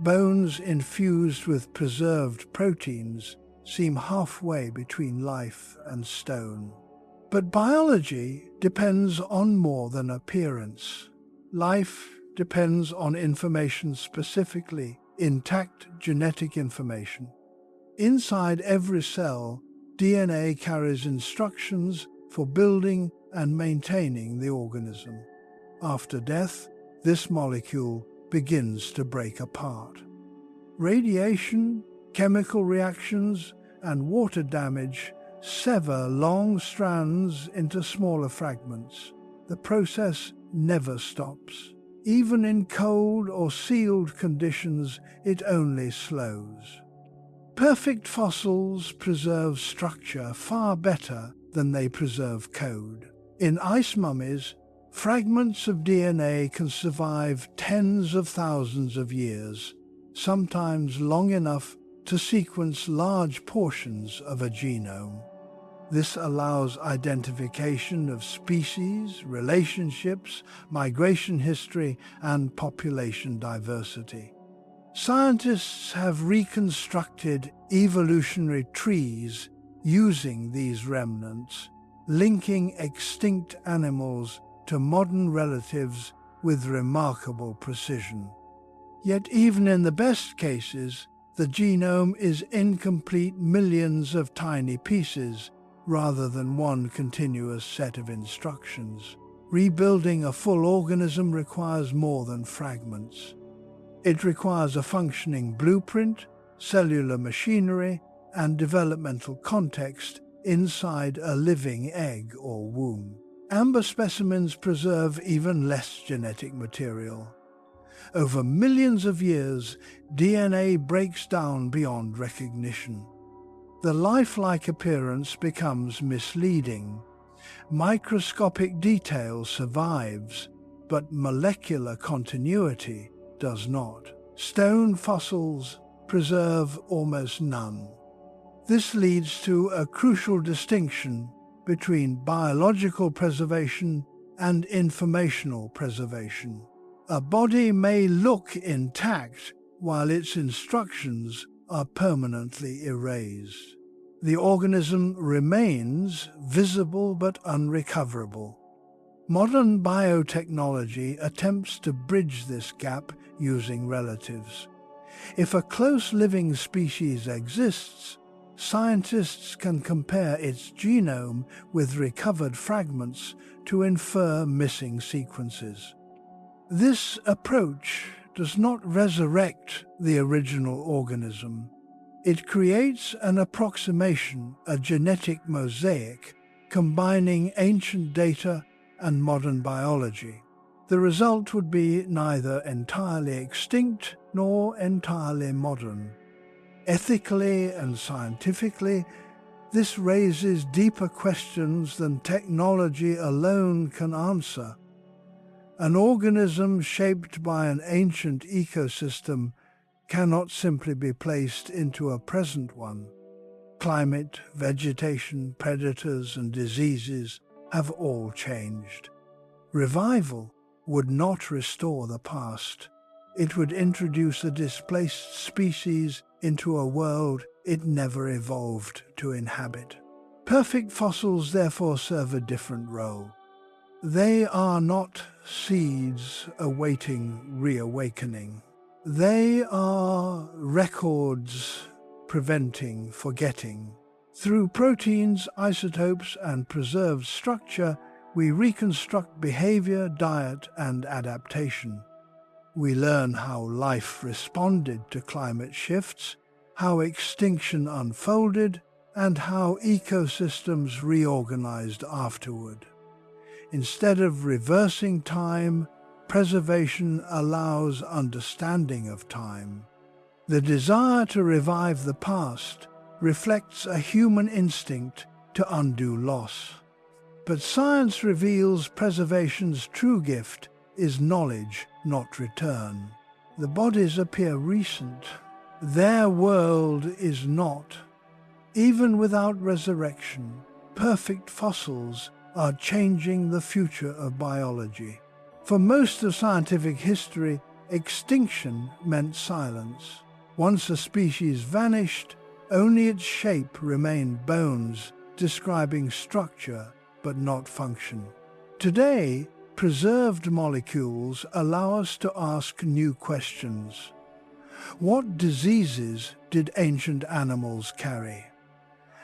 Bones infused with preserved proteins seem halfway between life and stone. But biology depends on more than appearance. Life depends on information, specifically intact genetic information. Inside every cell, DNA carries instructions for building and maintaining the organism. After death, this molecule begins to break apart. Radiation, chemical reactions, and water damage sever long strands into smaller fragments. The process never stops. Even in cold or sealed conditions, it only slows. Perfect fossils preserve structure far better than they preserve code. In ice mummies, fragments of DNA can survive tens of thousands of years, sometimes long enough to sequence large portions of a genome. This allows identification of species, relationships, migration history, and population diversity. Scientists have reconstructed evolutionary trees using these remnants, linking extinct animals to modern relatives with remarkable precision. Yet even in the best cases, the genome is incomplete, millions of tiny pieces rather than one continuous set of instructions. Rebuilding a full organism requires more than fragments. It requires a functioning blueprint, cellular machinery, and developmental context inside a living egg or womb. Amber specimens preserve even less genetic material. Over millions of years, DNA breaks down beyond recognition. The lifelike appearance becomes misleading. Microscopic detail survives, but molecular continuity does not. Stone fossils preserve almost none. This leads to a crucial distinction between biological preservation and informational preservation. A body may look intact while its instructions are permanently erased. The organism remains visible but unrecoverable. Modern biotechnology attempts to bridge this gap using relatives. If a close living species exists, scientists can compare its genome with recovered fragments to infer missing sequences. This approach does not resurrect the original organism. It creates an approximation, a genetic mosaic, combining ancient data and modern biology. The result would be neither entirely extinct nor entirely modern. Ethically and scientifically, this raises deeper questions than technology alone can answer. An organism shaped by an ancient ecosystem cannot simply be placed into a present one. Climate, vegetation, predators, and diseases have all changed. Revival would not restore the past. It would introduce a displaced species into a world it never evolved to inhabit. Perfect fossils therefore serve a different role. They are not seeds awaiting reawakening. They are records preventing forgetting. Through proteins, isotopes, and preserved structure, we reconstruct behavior, diet, and adaptation. We learn how life responded to climate shifts, how extinction unfolded, and how ecosystems reorganized afterward. Instead of reversing time, preservation allows understanding of time. The desire to revive the past reflects a human instinct to undo loss. But science reveals preservation's true gift is knowledge, not return. The bodies appear recent. Their world is not. Even without resurrection, perfect fossils are changing the future of biology. For most of scientific history, extinction meant silence. Once a species vanished, only its shape remained bones, describing structure but not function. Today, preserved molecules allow us to ask new questions. What diseases did ancient animals carry?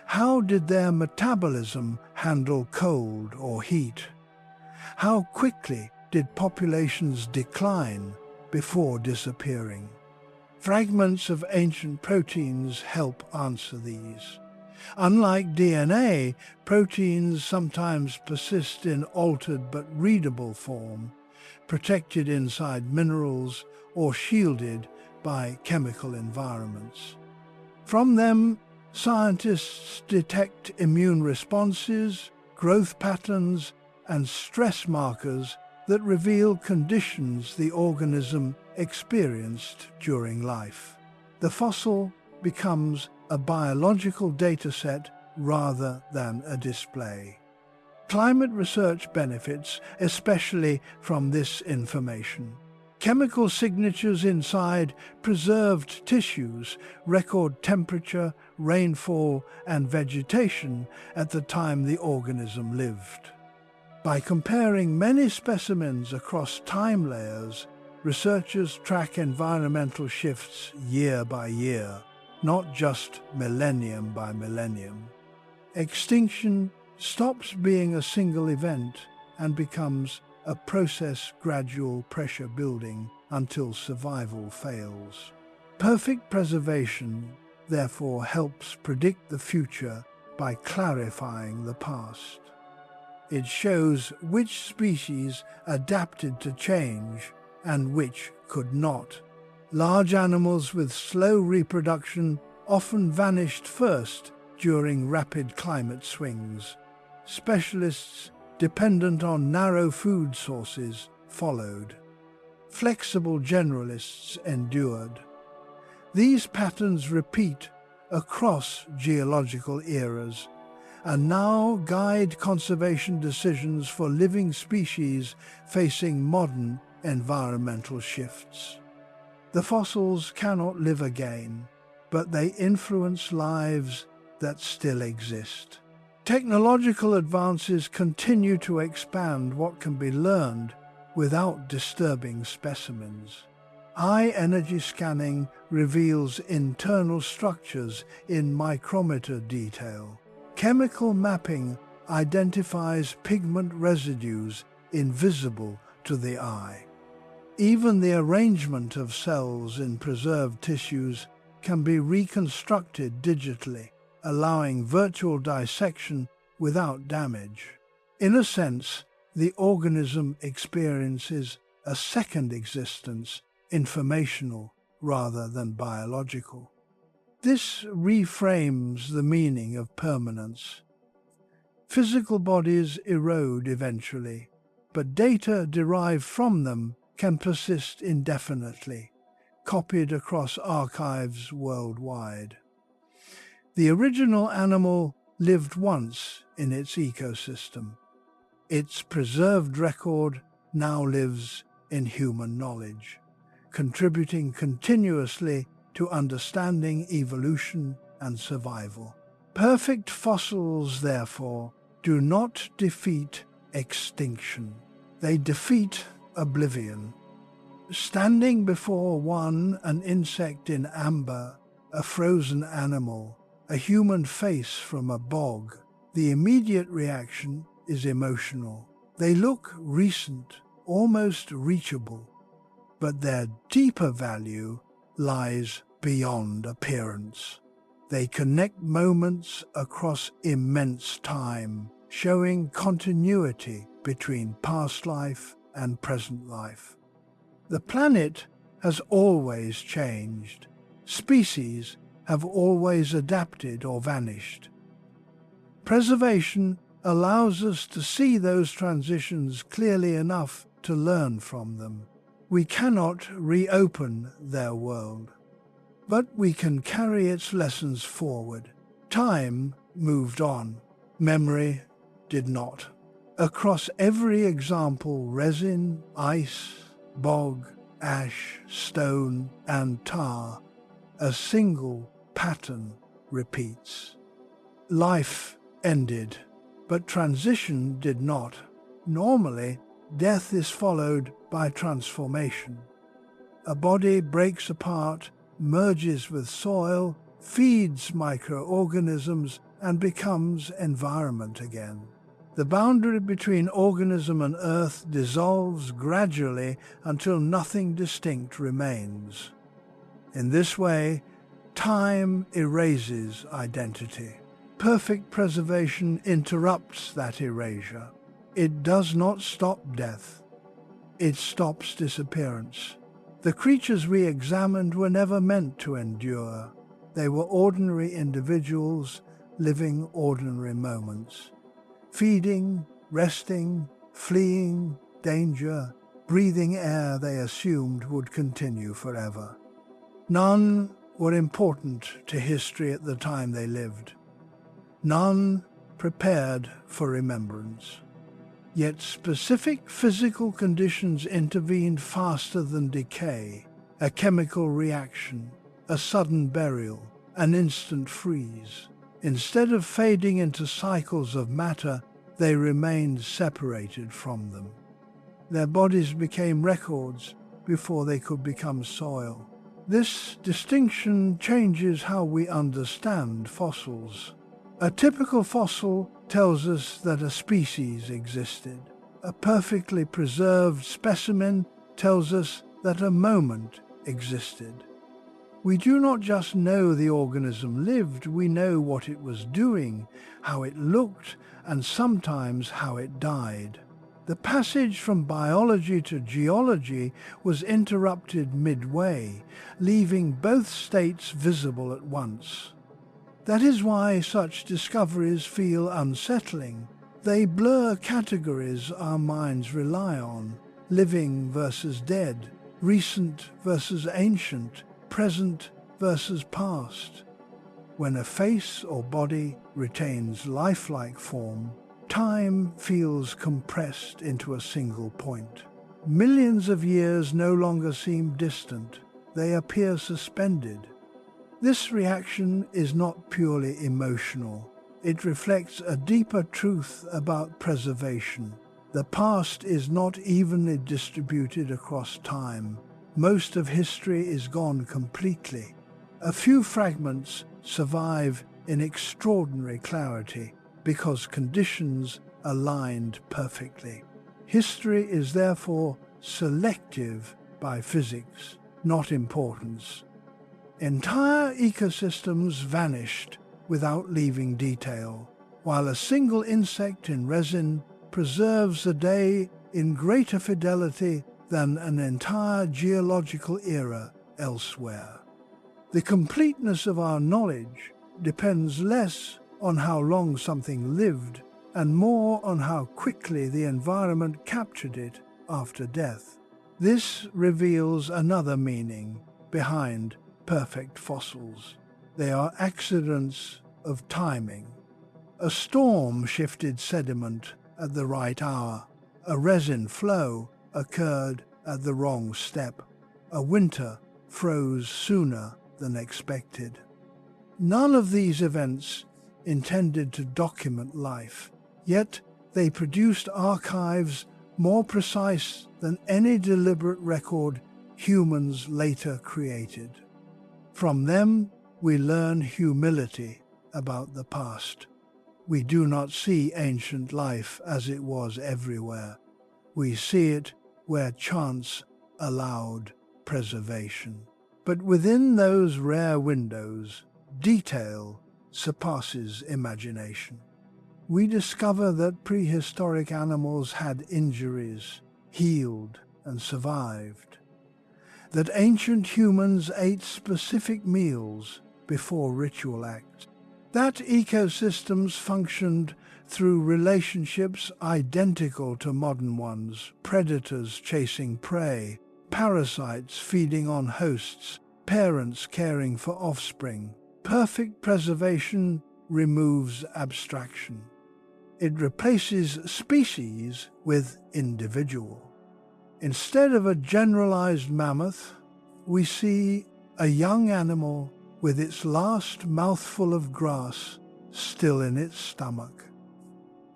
How did their metabolism handle cold or heat? How quickly did populations decline before disappearing? Fragments of ancient proteins help answer these. Unlike DNA, proteins sometimes persist in altered but readable form, protected inside minerals or shielded by chemical environments. From them, scientists detect immune responses, growth patterns, and stress markers that reveal conditions the organism experienced during life. The fossil becomes a biological dataset rather than a display. Climate research benefits especially from this information. Chemical signatures inside preserved tissues record temperature, rainfall, and vegetation at the time the organism lived. By comparing many specimens across time layers, researchers track environmental shifts year by year, not just millennium by millennium. Extinction stops being a single event and becomes a process, gradual pressure building until survival fails. Perfect preservation, therefore, helps predict the future by clarifying the past. It shows which species adapted to change and which could not. Large animals with slow reproduction often vanished first during rapid climate swings. Specialists dependent on narrow food sources followed. Flexible generalists endured. These patterns repeat across geological eras and now guide conservation decisions for living species facing modern environmental shifts. The fossils cannot live again, but they influence lives that still exist. Technological advances continue to expand what can be learned without disturbing specimens. High-energy scanning reveals internal structures in micrometer detail. Chemical mapping identifies pigment residues invisible to the eye. Even the arrangement of cells in preserved tissues can be reconstructed digitally, allowing virtual dissection without damage. In a sense, the organism experiences a second existence, informational rather than biological. This reframes the meaning of permanence. Physical bodies erode eventually, but data derived from them can persist indefinitely, copied across archives worldwide. The original animal lived once in its ecosystem. Its preserved record now lives in human knowledge, contributing continuously to understanding evolution and survival. Perfect fossils, therefore, do not defeat extinction. They defeat oblivion. Standing before one, an insect in amber, a frozen animal, a human face from a bog, the immediate reaction is emotional. They look recent, almost reachable, but their deeper value lies beyond appearance. They connect moments across immense time, showing continuity between past life and present life. The planet has always changed. Species have always adapted or vanished. Preservation allows us to see those transitions clearly enough to learn from them. We cannot reopen their world, but we can carry its lessons forward. Time moved on. Memory did not. Across every example, resin, ice, bog, ash, stone, and tar, a single pattern repeats. Life ended, but transition did not. Normally, death is followed by transformation. A body breaks apart, merges with soil, feeds microorganisms, and becomes environment again. The boundary between organism and earth dissolves gradually until nothing distinct remains. In this way, time erases identity. Perfect preservation interrupts that erasure. It does not stop death. It stops disappearance. The creatures we examined were never meant to endure. They were ordinary individuals living ordinary moments. Feeding, resting, fleeing danger, breathing air they assumed would continue forever. None were important to history at the time they lived. None prepared for remembrance. Yet specific physical conditions intervened faster than decay, a chemical reaction, a sudden burial, an instant freeze. Instead of fading into cycles of matter, they remained separated from them. Their bodies became records before they could become soil. This distinction changes how we understand fossils. A typical fossil tells us that a species existed. A perfectly preserved specimen tells us that a moment existed. We do not just know the organism lived, we know what it was doing, how it looked, and sometimes how it died. The passage from biology to geology was interrupted midway, leaving both states visible at once. That is why such discoveries feel unsettling. They blur categories our minds rely on: living versus dead, recent versus ancient, present versus past. When a face or body retains lifelike form, time feels compressed into a single point. Millions of years no longer seem distant. They appear suspended. This reaction is not purely emotional. It reflects a deeper truth about preservation. The past is not evenly distributed across time. Most of history is gone completely. A few fragments survive in extraordinary clarity because conditions aligned perfectly. History is therefore selective by physics, not importance. Entire ecosystems vanished without leaving detail, while a single insect in resin preserves a day in greater fidelity than an entire geological era elsewhere. The completeness of our knowledge depends less on how long something lived and more on how quickly the environment captured it after death. This reveals another meaning behind perfect fossils. They are accidents of timing. A storm shifted sediment at the right hour. A resin flow occurred at the wrong step. A winter froze sooner than expected. None of these events intended to document life, yet they produced archives more precise than any deliberate record humans later created. From them, we learn humility about the past. We do not see ancient life as it was everywhere. We see it where chance allowed preservation. But within those rare windows, detail surpasses imagination. We discover that prehistoric animals had injuries, healed, and survived. That ancient humans ate specific meals before ritual acts. That ecosystems functioned through relationships identical to modern ones, predators chasing prey, parasites feeding on hosts, parents caring for offspring. Perfect preservation removes abstraction. It replaces species with individual. Instead of a generalized mammoth, we see a young animal with its last mouthful of grass still in its stomach.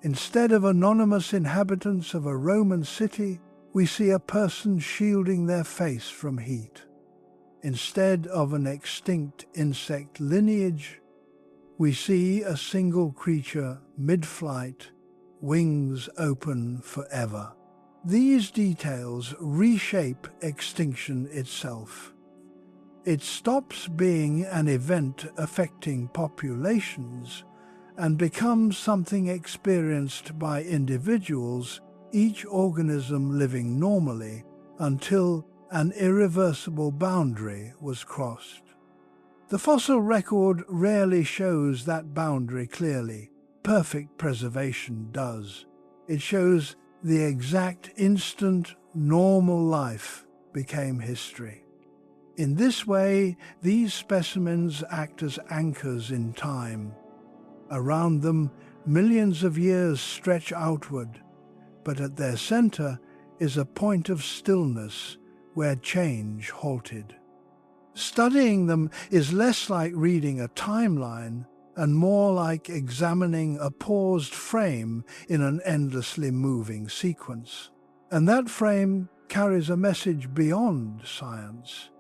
Instead of anonymous inhabitants of a Roman city, we see a person shielding their face from heat. Instead of an extinct insect lineage, we see a single creature mid-flight, wings open forever. These details reshape extinction itself. It stops being an event affecting populations and becomes something experienced by individuals, each organism living normally, until an irreversible boundary was crossed. The fossil record rarely shows that boundary clearly. Perfect preservation does. It shows the exact instant normal life became history. In this way, these specimens act as anchors in time. Around them, millions of years stretch outward, but at their center is a point of stillness where change halted. Studying them is less like reading a timeline and more like examining a paused frame in an endlessly moving sequence. And that frame carries a message beyond science.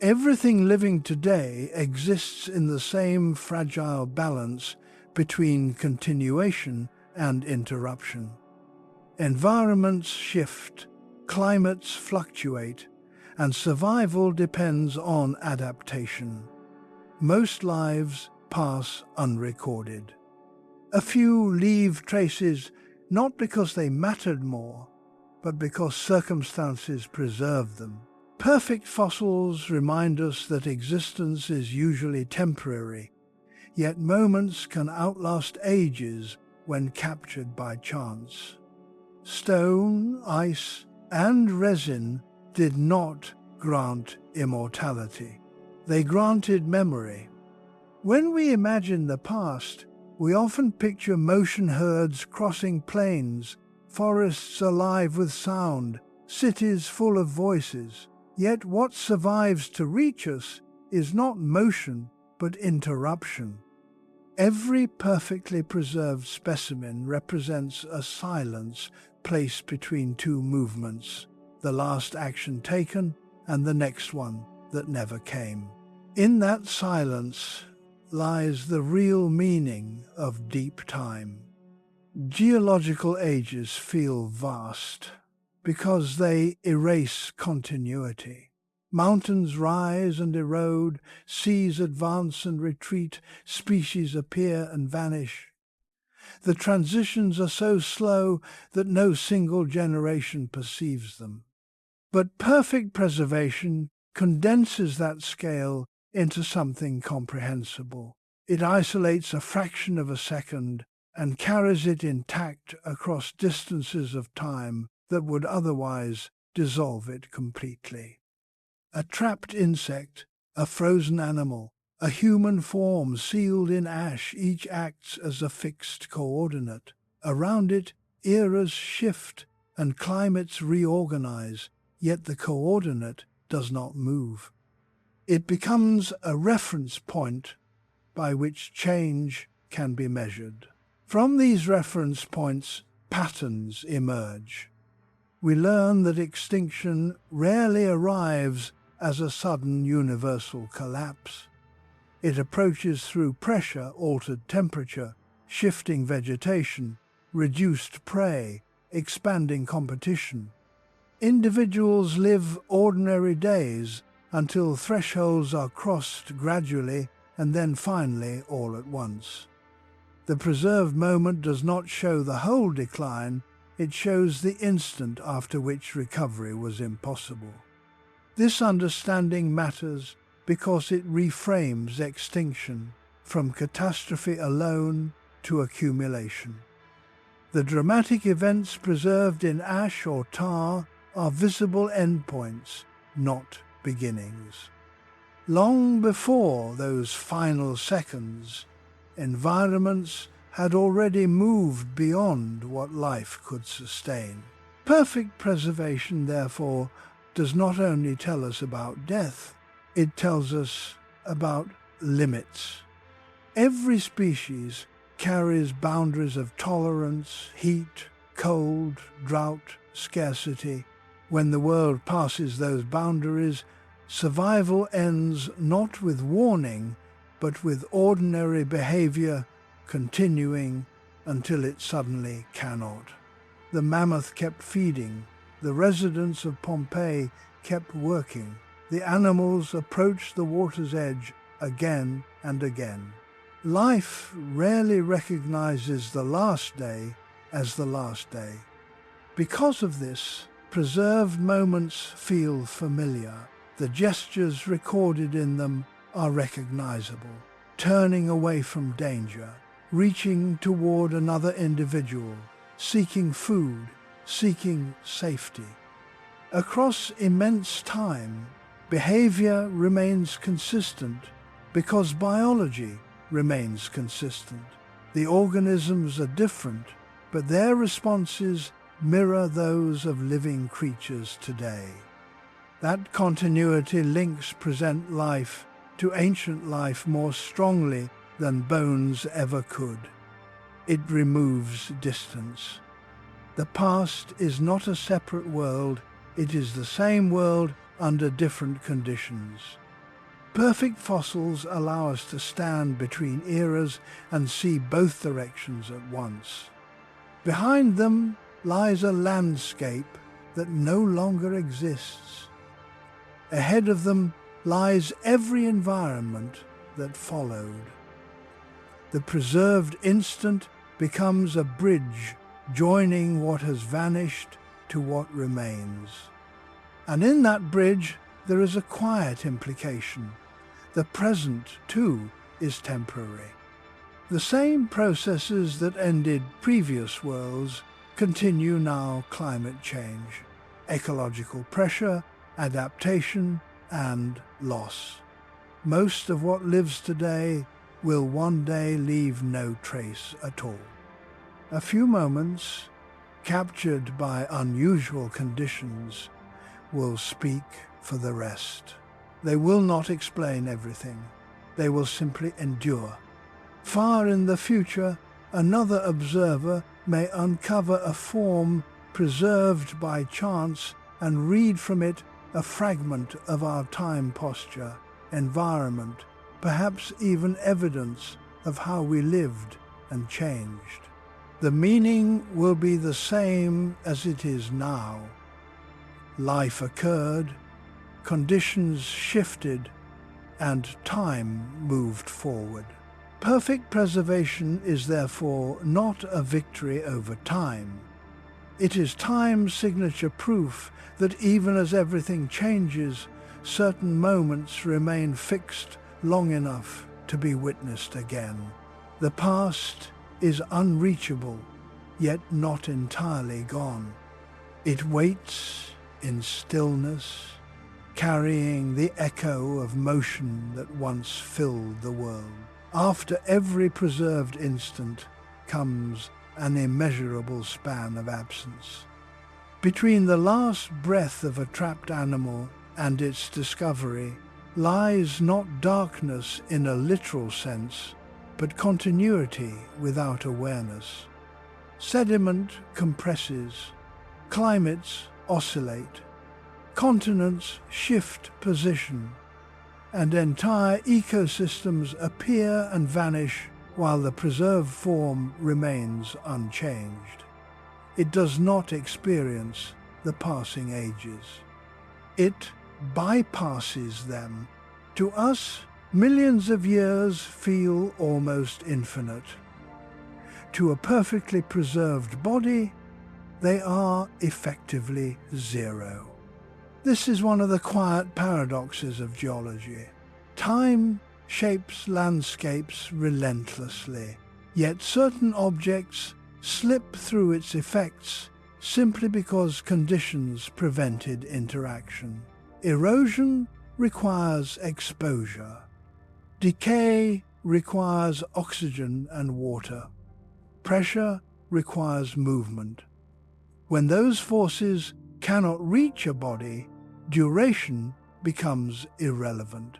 Everything living today exists in the same fragile balance between continuation and interruption. Environments shift, climates fluctuate, and survival depends on adaptation. Most lives pass unrecorded. A few leave traces not because they mattered more, but because circumstances preserved them. Perfect fossils remind us that existence is usually temporary, yet moments can outlast ages when captured by chance. Stone, ice, and resin did not grant immortality. They granted memory. When we imagine the past, we often picture motion herds crossing plains, forests alive with sound, cities full of voices. Yet what survives to reach us is not motion but interruption. Every perfectly preserved specimen represents a silence placed between two movements, the last action taken and the next one that never came. In that silence lies the real meaning of deep time. Geological ages feel vast because they erase continuity. Mountains rise and erode, seas advance and retreat, species appear and vanish. The transitions are so slow that no single generation perceives them. But perfect preservation condenses that scale into something comprehensible. It isolates a fraction of a second and carries it intact across distances of time that would otherwise dissolve it completely. A trapped insect, a frozen animal, a human form sealed in ash, each acts as a fixed coordinate. Around it, eras shift and climates reorganize, yet the coordinate does not move. It becomes a reference point by which change can be measured. From these reference points, patterns emerge. We learn that extinction rarely arrives as a sudden universal collapse. It approaches through pressure, altered temperature, shifting vegetation, reduced prey, expanding competition. Individuals live ordinary days until thresholds are crossed gradually and then finally all at once. The preserved moment does not show the whole decline, it shows the instant after which recovery was impossible. This understanding matters because it reframes extinction from catastrophe alone to accumulation. The dramatic events preserved in ash or tar are visible endpoints, not beginnings. Long before those final seconds, environments had already moved beyond what life could sustain. Perfect preservation, therefore, does not only tell us about death, it tells us about limits. Every species carries boundaries of tolerance, heat, cold, drought, scarcity. When the world passes those boundaries, survival ends not with warning, but with ordinary behavior continuing until it suddenly cannot. The mammoth kept feeding, the residents of Pompeii kept working, the animals approached the water's edge again and again. Life rarely recognizes the last day as the last day. Because of this, preserved moments feel familiar. The gestures recorded in them are recognizable, turning away from danger, reaching toward another individual, seeking food, seeking safety. Across immense time, behavior remains consistent because biology remains consistent. The organisms are different, but their responses mirror those of living creatures today. That continuity links present life to ancient life more strongly than bones ever could. It removes distance. The past is not a separate world, it is the same world under different conditions. Perfect fossils allow us to stand between eras and see both directions at once. Behind them lies a landscape that no longer exists. Ahead of them lies every environment that followed. The preserved instant becomes a bridge joining what has vanished to what remains. And in that bridge there is a quiet implication. The present, too, is temporary. The same processes that ended previous worlds continue now: climate change, ecological pressure, adaptation, and loss. Most of what lives today will one day leave no trace at all. A few moments, captured by unusual conditions, will speak for the rest. They will not explain everything. They will simply endure. Far in the future, another observer may uncover a form preserved by chance and read from it a fragment of our time posture, environment, perhaps even evidence of how we lived and changed. The meaning will be the same as it is now. Life occurred, conditions shifted, and time moved forward. Perfect preservation is therefore not a victory over time. It is time's signature proof that even as everything changes, certain moments remain fixed long enough to be witnessed again. The past is unreachable, yet not entirely gone. It waits in stillness, carrying the echo of motion that once filled the world. After every preserved instant comes an immeasurable span of absence. Between the last breath of a trapped animal and its discovery lies not darkness in a literal sense, but continuity without awareness. Sediment compresses, climates oscillate, continents shift position, and entire ecosystems appear and vanish while the preserved form remains unchanged. It does not experience the passing ages. It bypasses them. To us, millions of years feel almost infinite. To a perfectly preserved body, they are effectively zero. This is one of the quiet paradoxes of geology. Time shapes landscapes relentlessly, yet certain objects slip through its effects simply because conditions prevented interaction. Erosion requires exposure. Decay requires oxygen and water. Pressure requires movement. When those forces cannot reach a body, duration becomes irrelevant.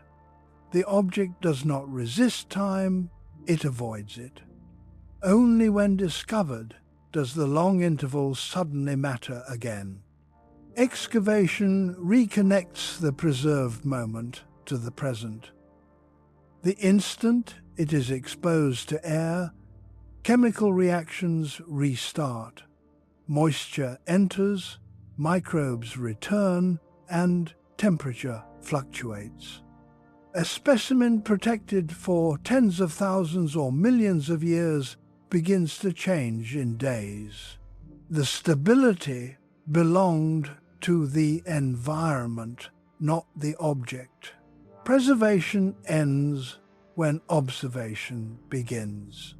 The object does not resist time, it avoids it. Only when discovered does the long interval suddenly matter again. Excavation reconnects the preserved moment to the present. The instant it is exposed to air, chemical reactions restart. Moisture enters, microbes return, and temperature fluctuates. A specimen protected for tens of thousands or millions of years begins to change in days. The stability belonged to the environment, not the object. Preservation ends when observation begins.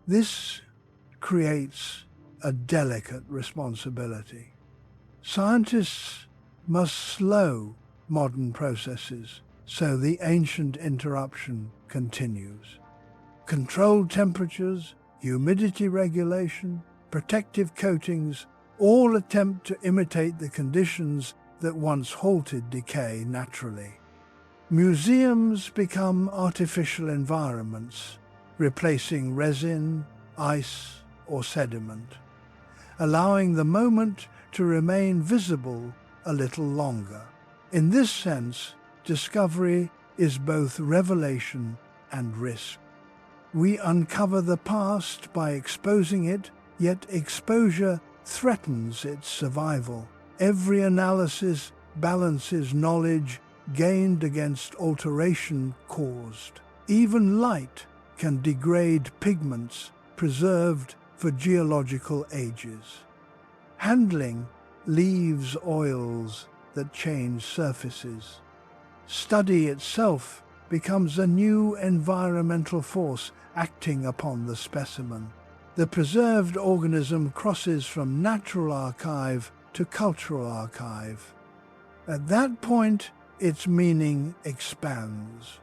This creates a delicate responsibility. Scientists must slow modern processes so the ancient interruption continues. Controlled temperatures, humidity regulation, protective coatings all attempt to imitate the conditions that once halted decay naturally. Museums become artificial environments, replacing resin, ice, or sediment, allowing the moment to remain visible a little longer. In this sense, discovery is both revelation and risk. We uncover the past by exposing it, yet exposure threatens its survival. Every analysis balances knowledge gained against alteration caused. Even light can degrade pigments preserved for geological ages. Handling leaves oils that change surfaces. Study itself becomes a new environmental force acting upon the specimen. The preserved organism crosses from natural archive to cultural archive. At that point, its meaning expands.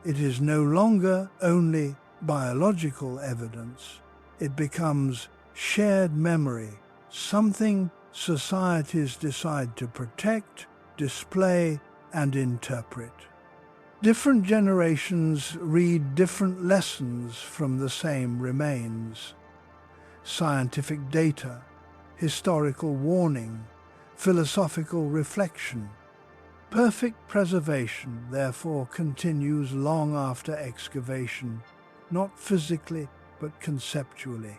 It is no longer only biological evidence. It becomes shared memory, something societies decide to protect, display, and interpret. Different generations read different lessons from the same remains. Scientific data, historical warning, philosophical reflection. Perfect preservation, therefore, continues long after excavation, not physically but conceptually.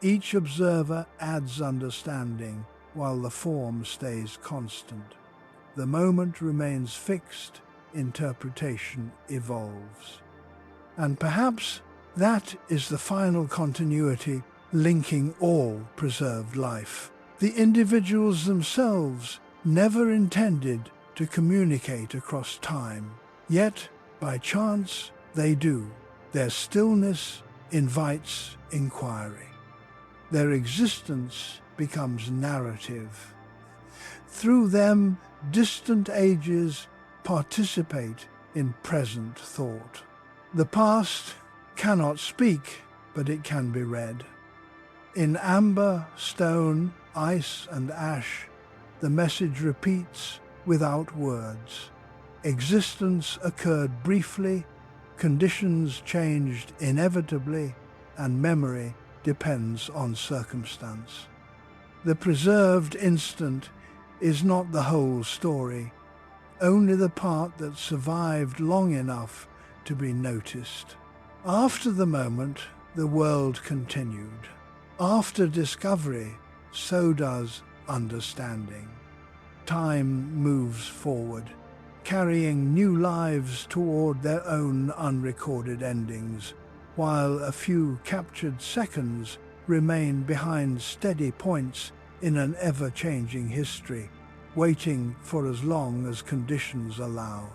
Each observer adds understanding while the form stays constant. The moment remains fixed, interpretation evolves. And perhaps that is the final continuity linking all preserved life. The individuals themselves never intended to communicate across time, yet, by chance, they do. Their stillness invites inquiry. Their existence becomes narrative. Through them, distant ages participate in present thought. The past cannot speak, but it can be read. In amber, stone, ice, and ash, the message repeats without words. Existence occurred briefly, conditions changed inevitably, and memory depends on circumstance. The preserved instant is not the whole story, only the part that survived long enough to be noticed. After the moment, the world continued. After discovery, so does understanding. Time moves forward, carrying new lives toward their own unrecorded endings, while a few captured seconds remain behind steady points in an ever-changing history, waiting for as long as conditions allow.